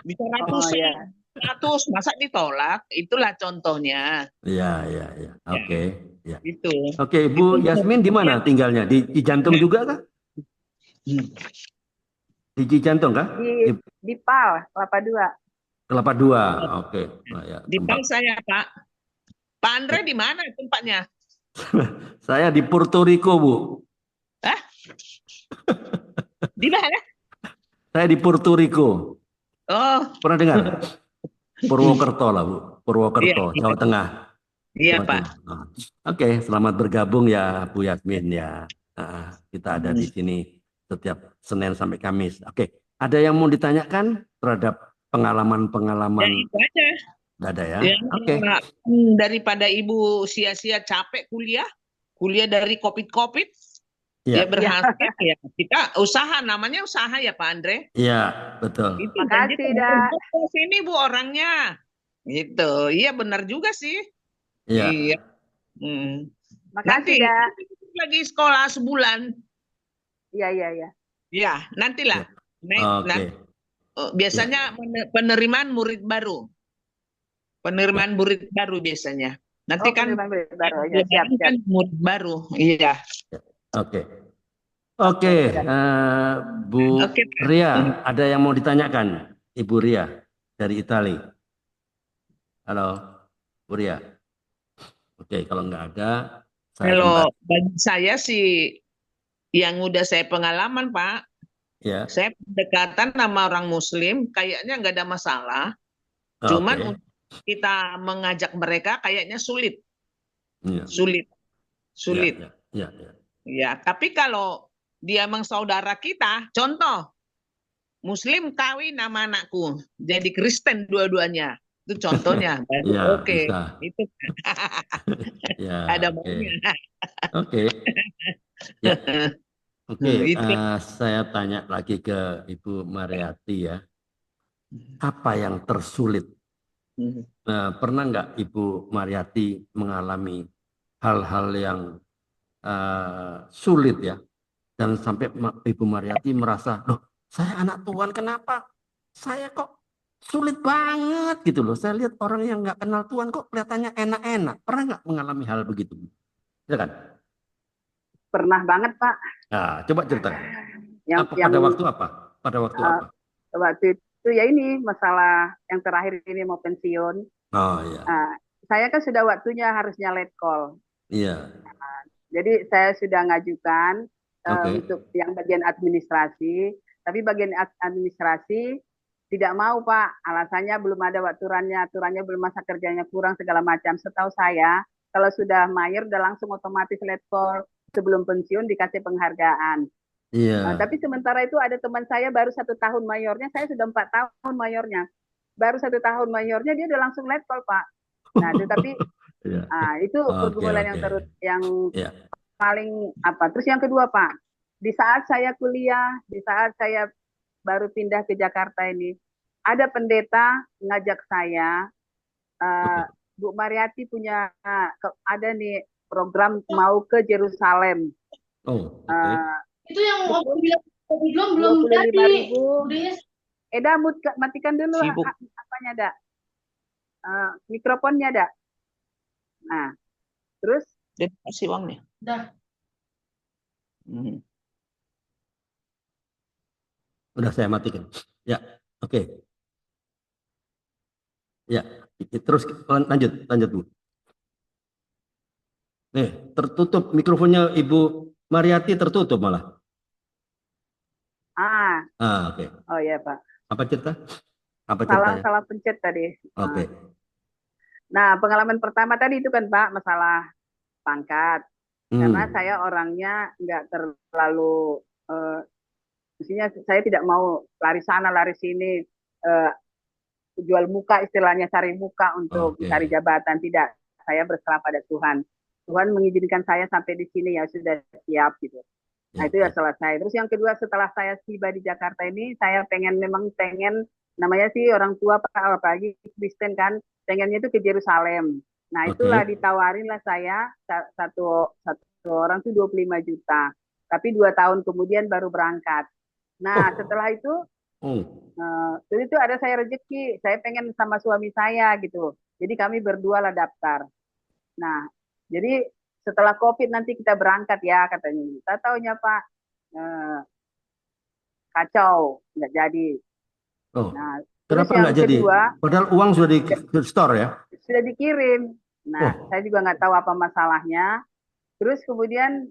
Bisa Oh ratusan, ya. ratus, masa ditolak? Itulah contohnya. Ya, ya, ya. Ya, Oke. Ya. itu. Oke, Itu Bu Yasmin di mana tinggalnya? Di Jantung juga kah? Di Cijantung kah? Di PAL, Kelapa Dua. Kelapa Dua. Oke. Nah, ya, Di tempat. Pal saya, Pak. Pak Andre di mana tempatnya? Saya di Puerto Rico, Bu. Hah? Di mana? Saya di Puerto Rico. Oh, Pernah dengar? Purwokerto lah, Bu. iya, Purwokerto, Jawa Tengah. iya Jawa Pak. Tengah. Nah, oke, selamat bergabung ya Bu Yasmin ya. Kita ada di Hmm. sini setiap Senin sampai Kamis. Oke, ada yang mau ditanyakan terhadap Ya pengalaman-pengalaman? itu aja. Tidak ada ya? Ya, Oke. daripada Ibu sia-sia capek kuliah dari COVID-COVID, ya Iya, Ya, berhasil ya. Kita usaha, namanya usaha ya Pak Andre. iya, betul. Itu janji makasih dah. ke sini Bu orangnya. Gitu. Iya benar juga sih. Iya, Iya. Hmm. Makasih Nanti dah. lagi sekolah sebulan. Iya, iya, iya. Ya, nantilah. iya. Nanti, Oke, biasanya iya, penerimaan murid baru. iya. Penerimaan murid baru biasanya. Nanti Oh, kan penerimaan baru. Ya, siap, lebaran siap. kan murid baru. Iya. Oke, Oke, oke. oke dah. Bu Oke. Ria, ada yang mau ditanyakan? Ibu Ria dari Itali. Halo, Bu Ria. Oke, kalau nggak ada, saya Kalau kembali. bagi saya sih yang udah saya pengalaman Pak, Ya, saya pendekatan sama orang Muslim kayaknya nggak ada masalah. Cuman oke. untuk kita mengajak mereka kayaknya sulit, Iya, sulit, iya, sulit. iya, iya, iya. Ya, tapi kalau dia emang saudara kita, contoh Muslim kawin nama anakku, jadi Kristen dua-duanya. Itu contohnya, baru Iya, oke. bisa. Itu Ya, ada oke. maunya. Oke, ya, oke. Itu. Saya tanya lagi ke Ibu Mariati ya. Apa yang tersulit? Pernah nggak Ibu Mariati mengalami hal-hal yang sulit ya? Dan sampai Ibu Mariati merasa, loh, saya anak Tuhan, kenapa? Saya kok sulit banget gitu loh. Saya lihat orang yang nggak kenal Tuhan kok kelihatannya enak-enak. Pernah nggak mengalami hal begitu? Ya kan? Pernah banget, Pak. Nah, coba ceritakan. Yang Apa yang pada waktu apa? Pada waktu uh, apa? waktu itu ya ini masalah yang terakhir ini mau pensiun. Oh iya, Uh, saya kan sudah waktunya harusnya let call. iya, Jadi saya sudah ngajukan oke, untuk yang bagian administrasi, tapi bagian administrasi tidak mau Pak. Alasannya belum ada aturannya belum masa kerjanya kurang segala macam. Setahu saya, kalau sudah mayor udah langsung otomatis let call sebelum pensiun dikasih penghargaan. iya. Tapi sementara itu ada teman saya baru 1 tahun mayornya, saya sudah 4 tahun mayornya. Baru 1 tahun mayornya dia udah langsung let call Pak. Nah, tetapi Iya, itu oke, pergumulan oke, yang iya, paling apa. Terus yang kedua Pak, di saat saya kuliah, di saat saya baru pindah ke Jakarta ini, ada pendeta ngajak saya, uh, oke, Bu Mariati punya ada nih program mau ke Yerusalem. oh, oke. Uh, Itu yang pukul belum jadi. 25.000. Eda matikan dulu Sibuk. apanya ada, mikrofonnya ada. Nah, terus Dia kasih uangnya. Dah. Udah saya matikan. Ya, oke. Ya, terus lanjut Bu. Tertutup mikrofonnya Ibu Mariati, tertutup malah. Oke. Oh ya Pak, Apa cerita? Apa ceritanya? salah pencet tadi. Oke. Nah, pengalaman pertama tadi itu kan Pak, masalah pangkat. Karena saya orangnya nggak terlalu, maksudnya saya tidak mau lari sana, lari sini, jual muka istilahnya, cari muka untuk Oke. cari jabatan. Tidak, saya berserah pada Tuhan. Tuhan mengizinkan saya sampai di sini ya sudah siap gitu. Nah itu ya selesai. Terus yang kedua setelah saya tiba di Jakarta ini, saya memang pengen, namanya sih orang tua Pak, apalagi Kristen kan, pengennya itu ke Yerusalem. Nah itulah ditawarin lah saya satu orang tuh 25 juta. Tapi 2 tahun kemudian baru berangkat. Nah setelah itu, itu ada saya rezeki, saya pengen sama suami saya gitu. Jadi kami berdua lah daftar. Nah jadi setelah COVID nanti kita berangkat ya katanya. Kita taunya Pak, kacau, nggak jadi. Nah, kenapa nggak jadi? Padahal uang sudah di store ya? Sudah dikirim. Nah, saya juga nggak tahu apa masalahnya. Terus kemudian,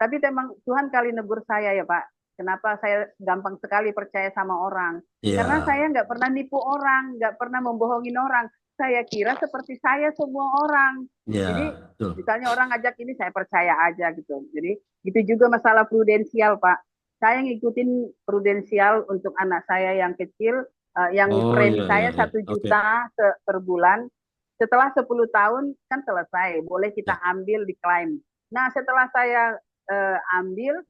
tapi memang Tuhan kali negur saya ya Pak. Kenapa saya gampang sekali percaya sama orang? Karena Ya, saya nggak pernah nipu orang, nggak pernah membohongin orang. Saya kira seperti saya semua orang. Jadi ya, betul. misalnya orang ngajak ini saya percaya aja gitu. Jadi itu juga masalah prudensial, Pak. Saya ngikutin prudensial untuk anak saya yang kecil, yang Oh, premi ya, ya, saya ya. 1 Oke. juta per bulan. Setelah 10 tahun kan selesai, boleh kita Ya, ambil diklaim. Nah, setelah saya ambil,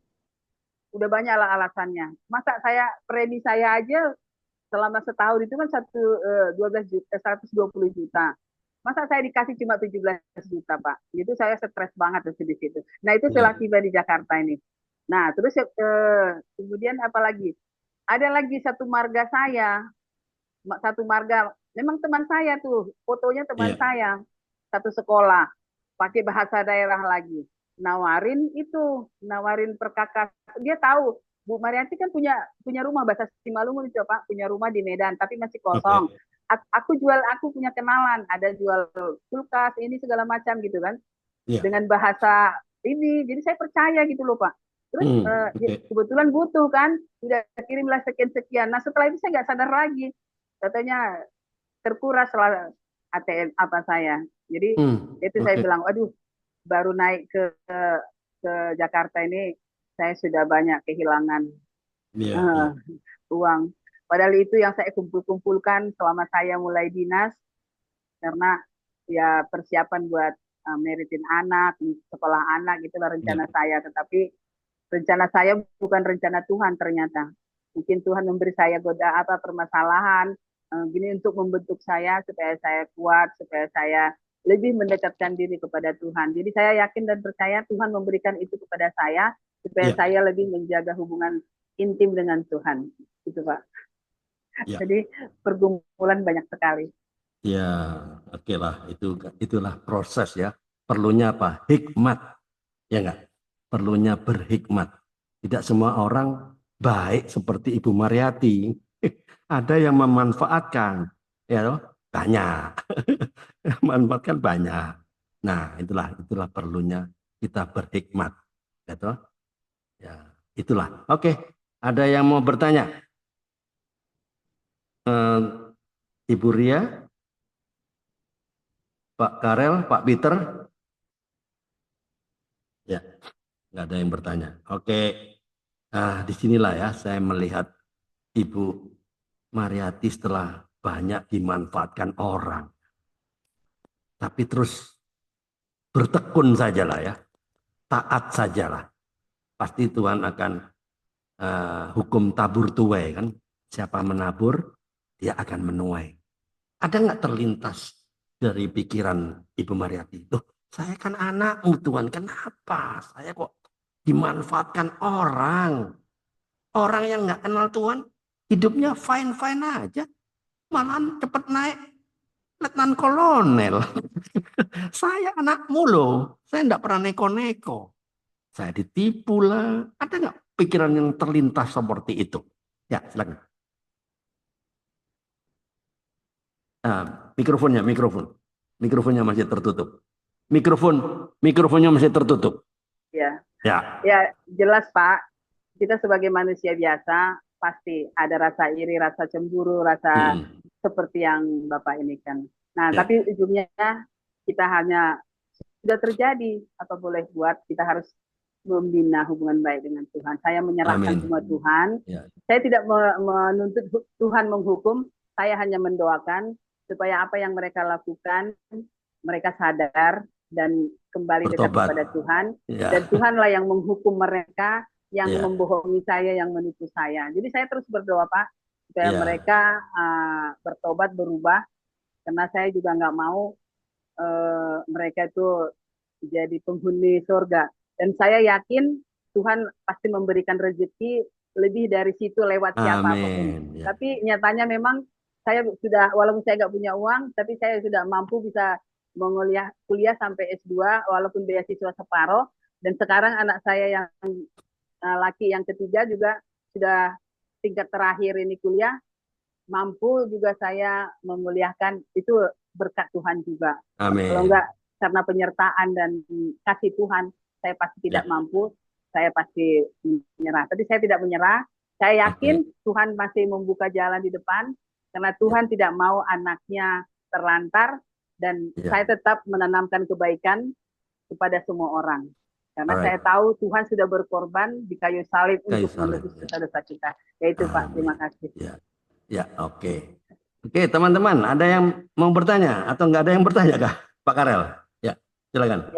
udah banyak lah alasannya. Masa saya premi saya aja selama setahun itu kan 12 juta, 120 juta. Masa saya dikasih cuma 17 juta, Pak? Itu saya stres banget di situ. Nah, itu setelah ya. tiba di Jakarta ini. Nah, terus kemudian apa lagi? Ada lagi satu marga saya, satu marga, memang teman saya tuh, fotonya teman Iya. saya, satu sekolah, pakai bahasa daerah lagi. Nawarin perkakas. Dia tahu Bu Marianti kan punya rumah bahasa Simalungun itu Pak, punya rumah di Medan tapi masih kosong. Oke. Aku punya kenalan, ada jual kulkas ini segala macam gitu kan, Iya. dengan bahasa ini. Jadi saya percaya gitu loh Pak. Terus Oke. kebetulan butuh kan, sudah kirimlah sekian-sekian. Nah setelah itu saya nggak sadar lagi, katanya terkuras lah ATM apa saya. Jadi itu saya Oke. bilang, waduh, baru naik ke Jakarta ini saya sudah banyak kehilangan Iya, uh, iya. uang. Padahal itu yang saya kumpulkan selama saya mulai dinas, karena ya persiapan buat meritin anak, sekolah anak, itulah Iya. rencana saya. Tetapi rencana saya bukan rencana Tuhan ternyata. Mungkin Tuhan memberi saya permasalahan gini untuk membentuk saya supaya saya kuat, supaya saya lebih mendekatkan diri kepada Tuhan. Jadi saya yakin dan percaya Tuhan memberikan itu kepada saya supaya Iya. saya lebih menjaga hubungan intim dengan Tuhan. Itu Pak. Iya. Jadi pergumulan banyak sekali. Ya, oke lah. Itulah proses ya. Perlunya apa? Hikmat. Ya enggak? Perlunya berhikmat. Tidak semua orang baik seperti Ibu Mariati. Ada yang memanfaatkan. Ya, toh? Banyak. Memanfaatkan banyak. Nah, itulah perlunya kita berhikmat. Ya, toh? Ya, itulah. Oke, ada yang mau bertanya? Eh, Ibu Ria, Pak Karel, Pak Peter? Ya, nggak ada yang bertanya. Oke, nah disinilah ya saya melihat Ibu Mariati setelah banyak dimanfaatkan orang, tapi terus bertekun sajalah ya, taat sajalah. Pasti Tuhan akan hukum tabur tuai kan. Siapa menabur, dia akan menuai. Ada nggak terlintas dari pikiran Ibu Mariati? Loh, saya kan anakmu Tuhan, kenapa saya kok dimanfaatkan orang? Orang yang nggak kenal Tuhan, hidupnya fine-fine aja. Malahan cepat naik letnan kolonel. Saya anakmu loh, saya nggak pernah neko-neko. Saya ditipu lah. Ada nggak pikiran yang terlintas seperti itu? Ya, silakan. Mikrofonnya masih tertutup. Mikrofonnya masih tertutup. Ya, Ya. ya jelas Pak. Kita sebagai manusia biasa pasti ada rasa iri, rasa cemburu, rasa seperti yang Bapak ini kan. Nah, Ya. tapi ujungnya kita hanya sudah terjadi, apa boleh buat, kita harus membina hubungan baik dengan Tuhan. Saya menyerahkan Amin. semua Tuhan. Ya. Saya tidak menuntut Tuhan menghukum, saya hanya mendoakan supaya apa yang mereka lakukan, mereka sadar dan kembali dekat Bertobat. kepada Tuhan. Ya. Dan Tuhanlah yang menghukum mereka, yang Ya. membohongi saya, yang menipu saya. Jadi saya terus berdoa Pak, supaya Ya. mereka bertobat, berubah. Karena saya juga nggak mau mereka itu jadi penghuni surga. Dan saya yakin Tuhan pasti memberikan rezeki lebih dari situ lewat siapapun. Amin. Ya. Tapi nyatanya memang saya sudah, walaupun saya nggak punya uang, tapi saya sudah mampu bisa kuliah sampai S2 walaupun beasiswa separuh. Dan sekarang anak saya yang laki yang ketiga juga sudah tingkat terakhir ini kuliah, mampu juga saya menguliahkan, itu berkat Tuhan juga. Amin. Kalau enggak karena penyertaan dan kasih Tuhan, saya pasti tidak Ya. mampu. saya pasti menyerah. Tapi saya tidak menyerah. Saya yakin Tuhan masih membuka jalan di depan karena Tuhan tidak mau anaknya terlantar dan saya tetap menanamkan kebaikan kepada semua orang. Karena saya tahu Tuhan sudah berkorban di kayu salib untuk menebus dosa-dosa kita. Yaitu Pak, terima kasih. Ya, oke. Oke, teman-teman, ada yang mau bertanya atau nggak ada yang bertanya kah, Pak Karel? Ya, silakan.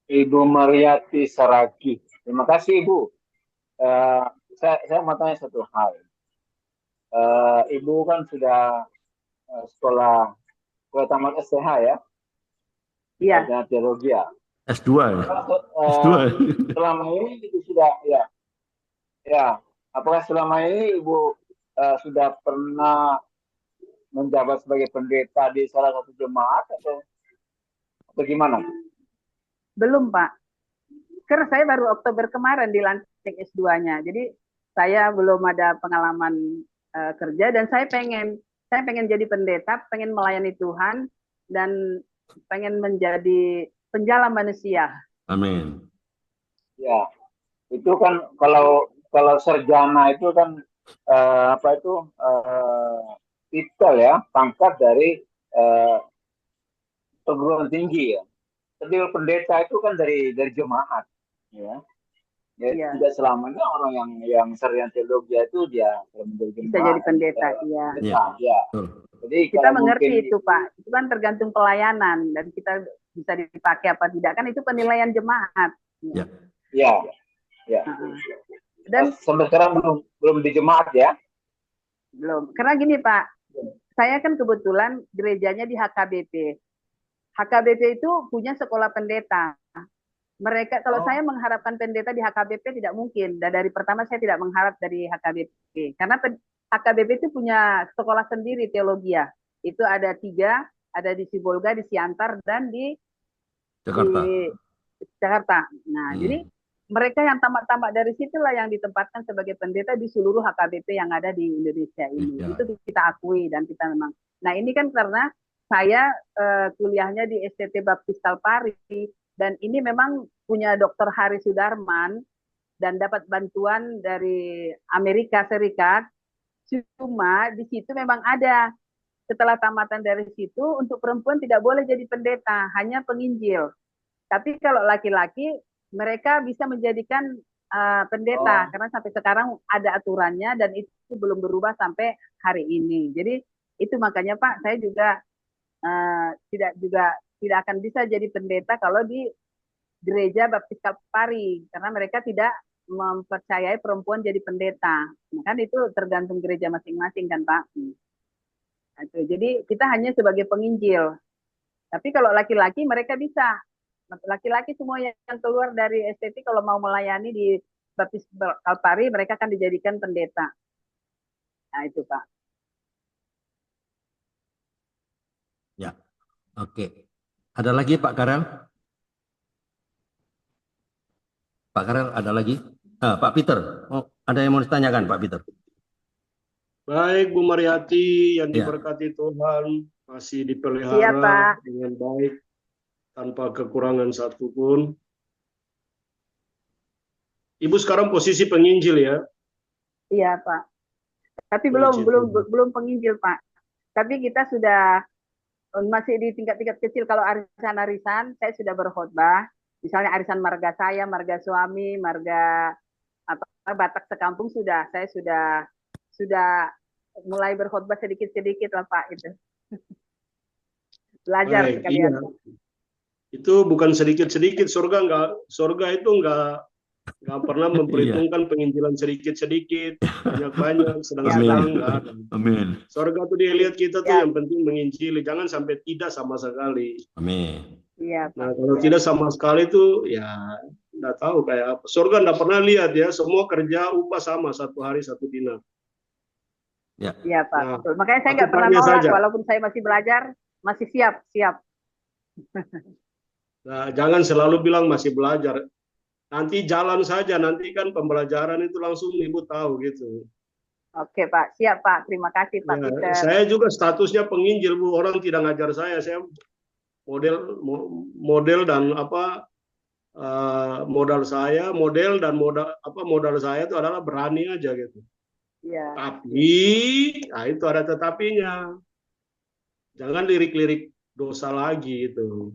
Ibu Mariati Saragi. Terima kasih, Ibu. Saya mau tanya satu hal. Ibu kan sudah sekolah tamat STH ya? Iya. Teologi ya. S2 ya. S2. Selama ini itu sudah ya. Apakah selama ini Ibu sudah pernah menjabat sebagai pendeta di salah satu jemaat atau bagaimana? Belum, Pak. Karena saya baru Oktober kemarin dilantik S2-nya. Jadi saya belum ada pengalaman kerja dan saya pengen jadi pendeta, pengen melayani Tuhan dan pengen menjadi penjala manusia. Amin. Ya, itu kan kalau sarjana itu kan titel ya, pangkat dari perguruan tinggi ya. Tapi pendeta itu kan dari jemaat, ya. Tidak selamanya orang yang sarjana teologi itu dia menjadi jemaat. Bisa jadi pendeta, iya. Ya. Jadi kita mengerti itu, Pak. Itu kan tergantung pelayanan dan kita bisa dipakai apa tidak kan itu penilaian jemaat. Ya. Dan sampai sekarang belum di jemaat ya? Belum. Karena gini, Pak. Saya kan kebetulan gerejanya di HKBP. HKBP itu punya sekolah pendeta. Mereka kalau saya mengharapkan pendeta di HKBP tidak mungkin. Dan dari pertama saya tidak mengharap dari HKBP. Karena HKBP itu punya sekolah sendiri teologi ya. Itu ada 3, ada di Sibolga, di Siantar, dan di Jakarta. Nah, jadi mereka yang tamat-tamat dari situlah yang ditempatkan sebagai pendeta di seluruh HKBP yang ada di Indonesia ini. Itu kita akui dan kita memang. Nah, ini kan karena saya kuliahnya di STT Baptis Kalpari dan ini memang punya Dr. Hari Sudarman dan dapat bantuan dari Amerika Serikat. Cuma di situ memang ada setelah tamatan dari situ untuk perempuan tidak boleh jadi pendeta, hanya penginjil. Tapi kalau laki-laki mereka bisa menjadikan pendeta karena sampai sekarang ada aturannya dan itu belum berubah sampai hari ini. Jadi itu makanya Pak, saya juga tidak akan bisa jadi pendeta kalau di gereja Baptis Kalpari karena mereka tidak mempercayai perempuan jadi pendeta. Nah, kan itu tergantung gereja masing-masing kan Pak. Nah, jadi kita hanya sebagai penginjil. Tapi kalau laki-laki mereka bisa. Laki-laki semua yang keluar dari STT kalau mau melayani di Baptis Kalpari mereka akan dijadikan pendeta. Nah itu Pak. Ya, oke. Ada lagi Pak Karel? Pak Karel ada lagi? Pak Peter, ada yang mau ditanyakan Pak Peter? Baik Bu Mariati yang diberkati Tuhan, masih dipelihara dengan baik tanpa kekurangan satupun. Ibu sekarang posisi penginjil ya? Iya Pak. Tapi belum penginjil Pak. Tapi kita sudah masih di tingkat-tingkat kecil. Kalau arisan-arisan saya sudah berkhotbah. Misalnya arisan marga saya, marga suami, marga Batak sekampung saya sudah mulai berkhotbah sedikit-sedikit lah Pak itu. Belajar sekalian. Iya. Itu bukan sedikit-sedikit, surga itu enggak pernah memperhitungkan penginjilan sedikit-sedikit, banyak-banyak, sedang-sedang enggak ada. Amin. Surga tuh dia lihat kita tuh yang penting menginjili, jangan sampai tidak sama sekali. Amin. Iya. Nah, kalau tidak sama sekali itu ya enggak tahu kayak apa. Surga enggak pernah lihat ya, semua kerja upah sama, 1 hari 1 dinar. Ya. Iya Pak. Nah, makanya saya nggak pernah nolak walaupun saya masih belajar, masih siap. Nah, jangan selalu bilang masih belajar. Nanti jalan saja, nanti kan pembelajaran itu langsung Ibu tahu gitu. Oke Pak, siap Pak. Terima kasih Pak Peter. Saya juga statusnya penginjil Bu, orang tidak ngajar saya model dan modal saya, modal saya itu adalah berani aja gitu. Ya. Tapi, nah itu ada tetapinya. Jangan lirik-lirik dosa lagi itu.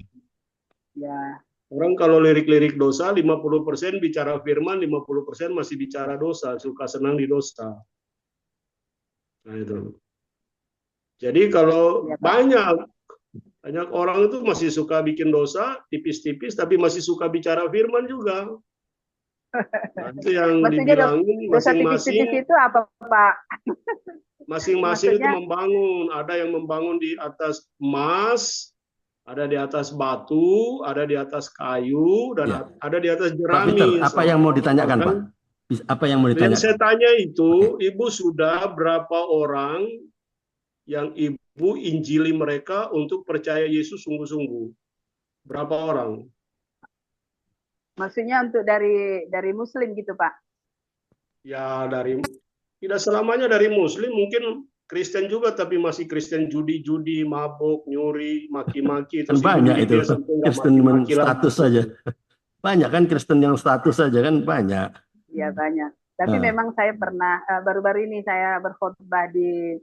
Ya. Orang kalau lirik-lirik dosa 50% bicara firman, 50% masih bicara dosa, suka senang di dosa. Nah itu. Jadi kalau Ya, Pak. banyak orang itu masih suka bikin dosa tipis-tipis, tapi masih suka bicara firman juga. Nah, itu yang Maksudnya dibilangin dosa masing-masing tipis-tipis itu apa, Pak? masing-masing itu Maksudnya? membangun. Ada yang membangun di atas emas, ada di atas batu, ada di atas kayu, dan Ya. ada di atas Pak jerami. Peter, apa yang mau ditanyakan, Pak? Apa yang mau Yang saya ditanyakan? tanya itu, Ibu sudah berapa orang yang Ibu injili mereka untuk percaya Yesus sungguh-sungguh? Berapa orang? Maksudnya untuk dari Muslim gitu, Pak? Ya tidak selamanya dari Muslim, mungkin Kristen juga, tapi masih Kristen judi-judi, mabuk, nyuri, maki-maki. Kan Terus Ibu banyak didik itu dia sampai nggak Kristen maki-maki status lagi. saja. Banyak kan Kristen yang status saja kan banyak. Ya, banyak. Tapi memang saya pernah, baru-baru ini saya berkhotbah di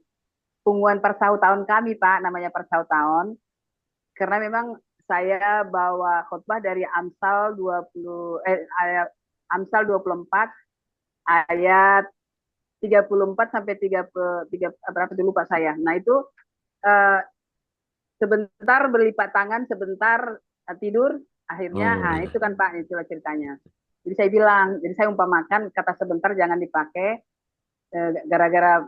Punggungan Persau Tahun kami, Pak, namanya Persau Tahun. Karena memang saya bawa khotbah dari Amsal 24 ayat 34 sampai 33 berapa dulu Pak saya. Nah, itu sebentar berlipat tangan, sebentar tidur, akhirnya itu kan Pak, itulah ceritanya. Jadi saya bilang, jadi saya umpamakan kata sebentar jangan dipakai, gara-gara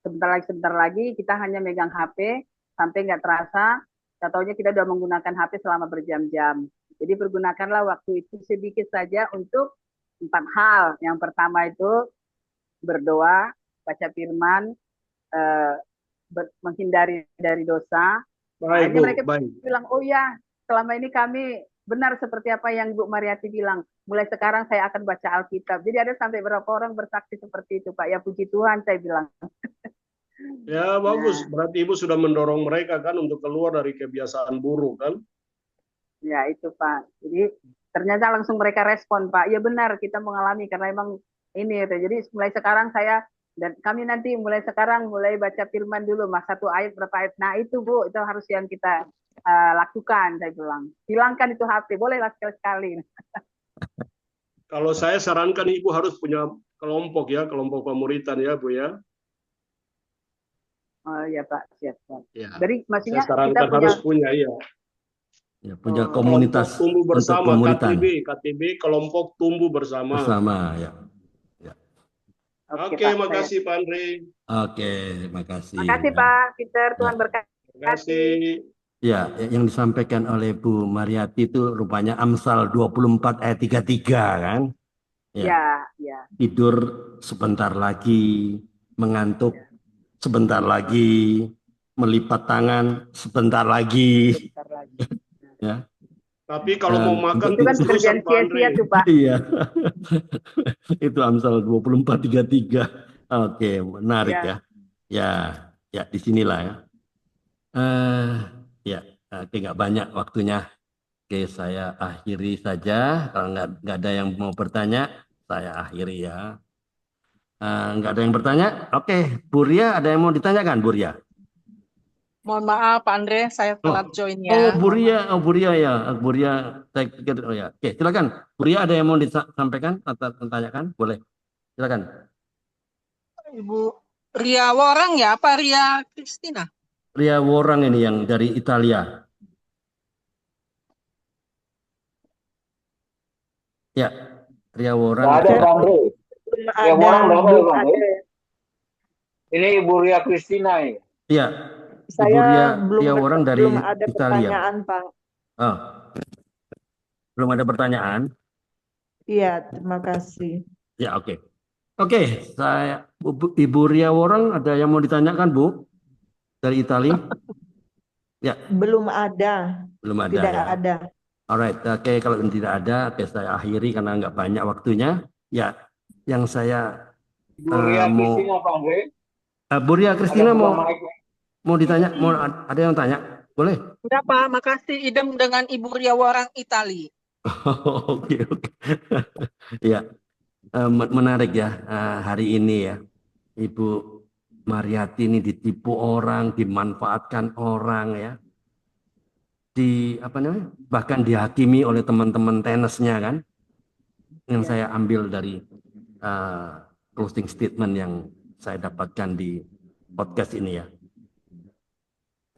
sebentar lagi kita hanya megang HP sampai nggak terasa, taunya kita sudah menggunakan HP selama berjam-jam. Jadi pergunakanlah waktu itu sedikit saja untuk 4 hal. Yang pertama itu berdoa, baca firman, menghindari dari dosa. Baik, Bu, mereka baik. bilang, oh ya, selama ini kami benar seperti apa yang Bu Mariati bilang. Mulai sekarang saya akan baca Alkitab. Jadi ada sampai berapa orang bersaksi seperti itu, Pak. Ya puji Tuhan, saya bilang. Ya, bagus. Berarti Ibu sudah mendorong mereka kan untuk keluar dari kebiasaan buruk kan? Ya, itu Pak. Jadi ternyata langsung mereka respon, Pak. Ya benar, kita mengalami karena emang ini. Jadi mulai sekarang saya dan kami nanti mulai sekarang mulai baca firman dulu, Mas, 1 ayat berapa ayat. Nah itu Bu, itu harus yang kita lakukan, saya bilang. Hilangkan itu HP, bolehlah sekali-sekali. Kalau saya sarankan Ibu harus punya kelompok ya, kelompok pemuritan ya Bu ya. Oh ya Pak, siap. Ya. Jadi maksudnya saya sarankan kita harus punya ya. Ya, punya komunitas tumbuh bersama, untuk pemuritan. KTB, kelompok tumbuh bersama. Bersama, ya. Oke, makasih Pak Andre. Oke, makasih. Makasih Pak Peter, Tuhan berkati. Terima kasih. Ya, yang disampaikan oleh Bu Mariati itu rupanya Amsal 24 ayat 33 kan? Ya. Tidur sebentar lagi, mengantuk sebentar lagi, melipat tangan sebentar lagi. Ya. Tapi kalau mau makan itu kan pekerjaan sia-sia tuh Pak. Iya. Itu Amsal 24:33. Oke, menarik ya. Ya, disinilah ya. Oke, nggak banyak waktunya. Oke, saya akhiri saja. Kalau nggak ada yang mau bertanya, saya akhiri ya. Nggak ada yang bertanya? Oke, Buria, ada yang mau ditanyakan, Buria? Mohon maaf, Pak Andre, saya telat join ya. Oh, Buria ya. Buria, saya pikir, oh ya. Oke, silakan. Buria, ada yang mau disampaikan atau ditanyakan? Boleh. Silakan. Ibu Ria Worang ya, apa Ria Kristina? Ria Worang ini yang dari Italia. Ya, Ria Worang. Nggak ada, Pak Andre. Ria Worang belum ada. Ini Ibu Ria Kristina ya. Iya. Saya Ria Worang dari belum ada Italia. pertanyaan, Pak. Oh. Belum ada pertanyaan? Iya, terima kasih. Ya, oke. Oke, saya Ibu Ria Worang ada yang mau ditanyakan, Bu? Dari Italia? Ya. Belum ada. Belum ada. Tidak ya. ada. Alright, oke, kalau tidak ada, oke, saya akhiri karena nggak banyak waktunya. Ya, yang saya Ibu Ria Kristina, Pak Andre. Bu Ria Kristina mau ditanya, ada yang tanya? Boleh? Enggak Pak, makasih. Idem dengan Ibu Ria Worang Itali. Oke, oke. Ya, menarik ya hari ini ya. Ibu Mariati ini ditipu orang, dimanfaatkan orang ya. Apa namanya? Bahkan dihakimi oleh teman-teman tenisnya kan. Yang saya ambil dari closing statement yang saya dapatkan di podcast ini ya.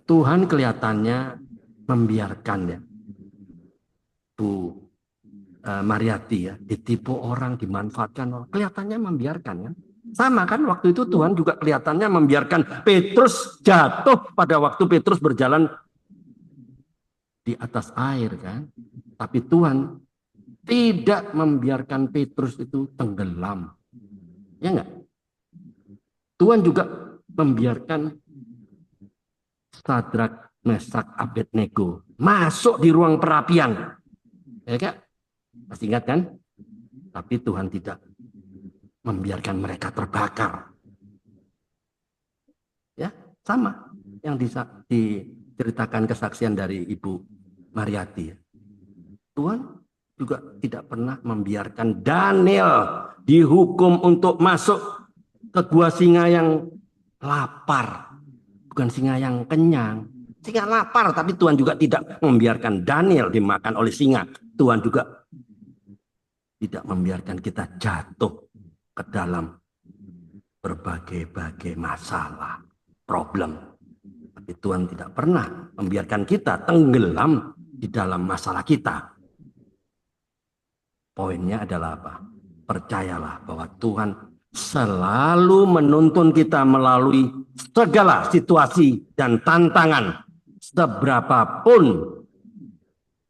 Tuhan kelihatannya membiarkan ya Bu Mariati ya ditipu orang, dimanfaatkan orang. Kelihatannya membiarkan kan. Sama kan waktu itu Tuhan juga kelihatannya membiarkan Petrus jatuh pada waktu Petrus berjalan di atas air kan. Tapi Tuhan tidak membiarkan Petrus itu tenggelam. Ya enggak? Tuhan juga membiarkan Sadrak, Mesak, Abednego masuk di ruang perapian. Ya enggak? Masih ingat kan? Tapi Tuhan tidak membiarkan mereka terbakar. Ya, sama yang diceritakan kesaksian dari Ibu Mariati. Tuhan juga tidak pernah membiarkan Daniel dihukum untuk masuk ke gua singa yang lapar, bukan singa yang kenyang. Singa lapar, tapi Tuhan juga tidak membiarkan Daniel dimakan oleh singa. Tuhan juga tidak membiarkan kita jatuh ke dalam berbagai-bagai masalah, problem. Tapi Tuhan tidak pernah membiarkan kita tenggelam di dalam masalah kita. Poinnya adalah apa? Percayalah bahwa Tuhan selalu menuntun kita melalui segala situasi dan tantangan, seberapapun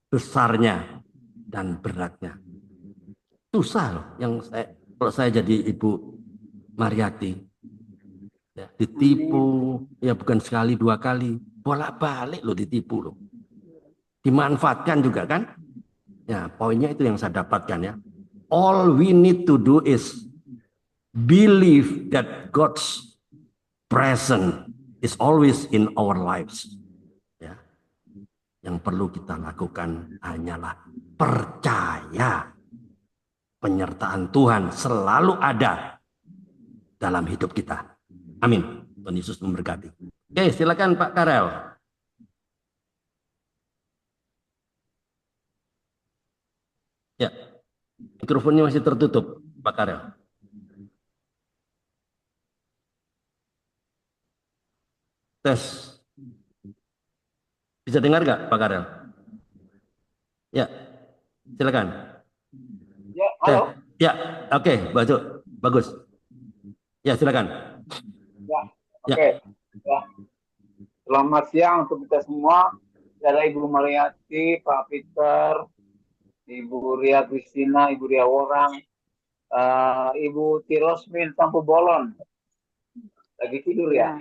besarnya dan beratnya. Susah loh kalau saya jadi Ibu Mariati, ya, ditipu, ya bukan sekali dua kali, bolak-balik loh ditipu loh, dimanfaatkan juga kan? Ya, poinnya itu yang saya dapatkan ya. All we need to do is believe that God's presence is always in our lives. Ya. Yang perlu kita lakukan hanyalah percaya penyertaan Tuhan selalu ada dalam hidup kita. Amin. Tuhan Yesus memberkati. Oke, silakan Pak Karel. Ya, mikrofonnya masih tertutup, Pak Karel. Tes. Bisa dengar nggak, Pak Karel? Ya, silakan. Ya, halo. Ya, oke, bagus. Ya, silakan. Ya, oke. Ya. Selamat siang untuk kita semua. Dari Ibu Mariati, Pak Peter, Ibu Ria Kristina, Ibu Ria Worang, Ibu Tirosmin Tampu Bolon. Lagi tidur ya?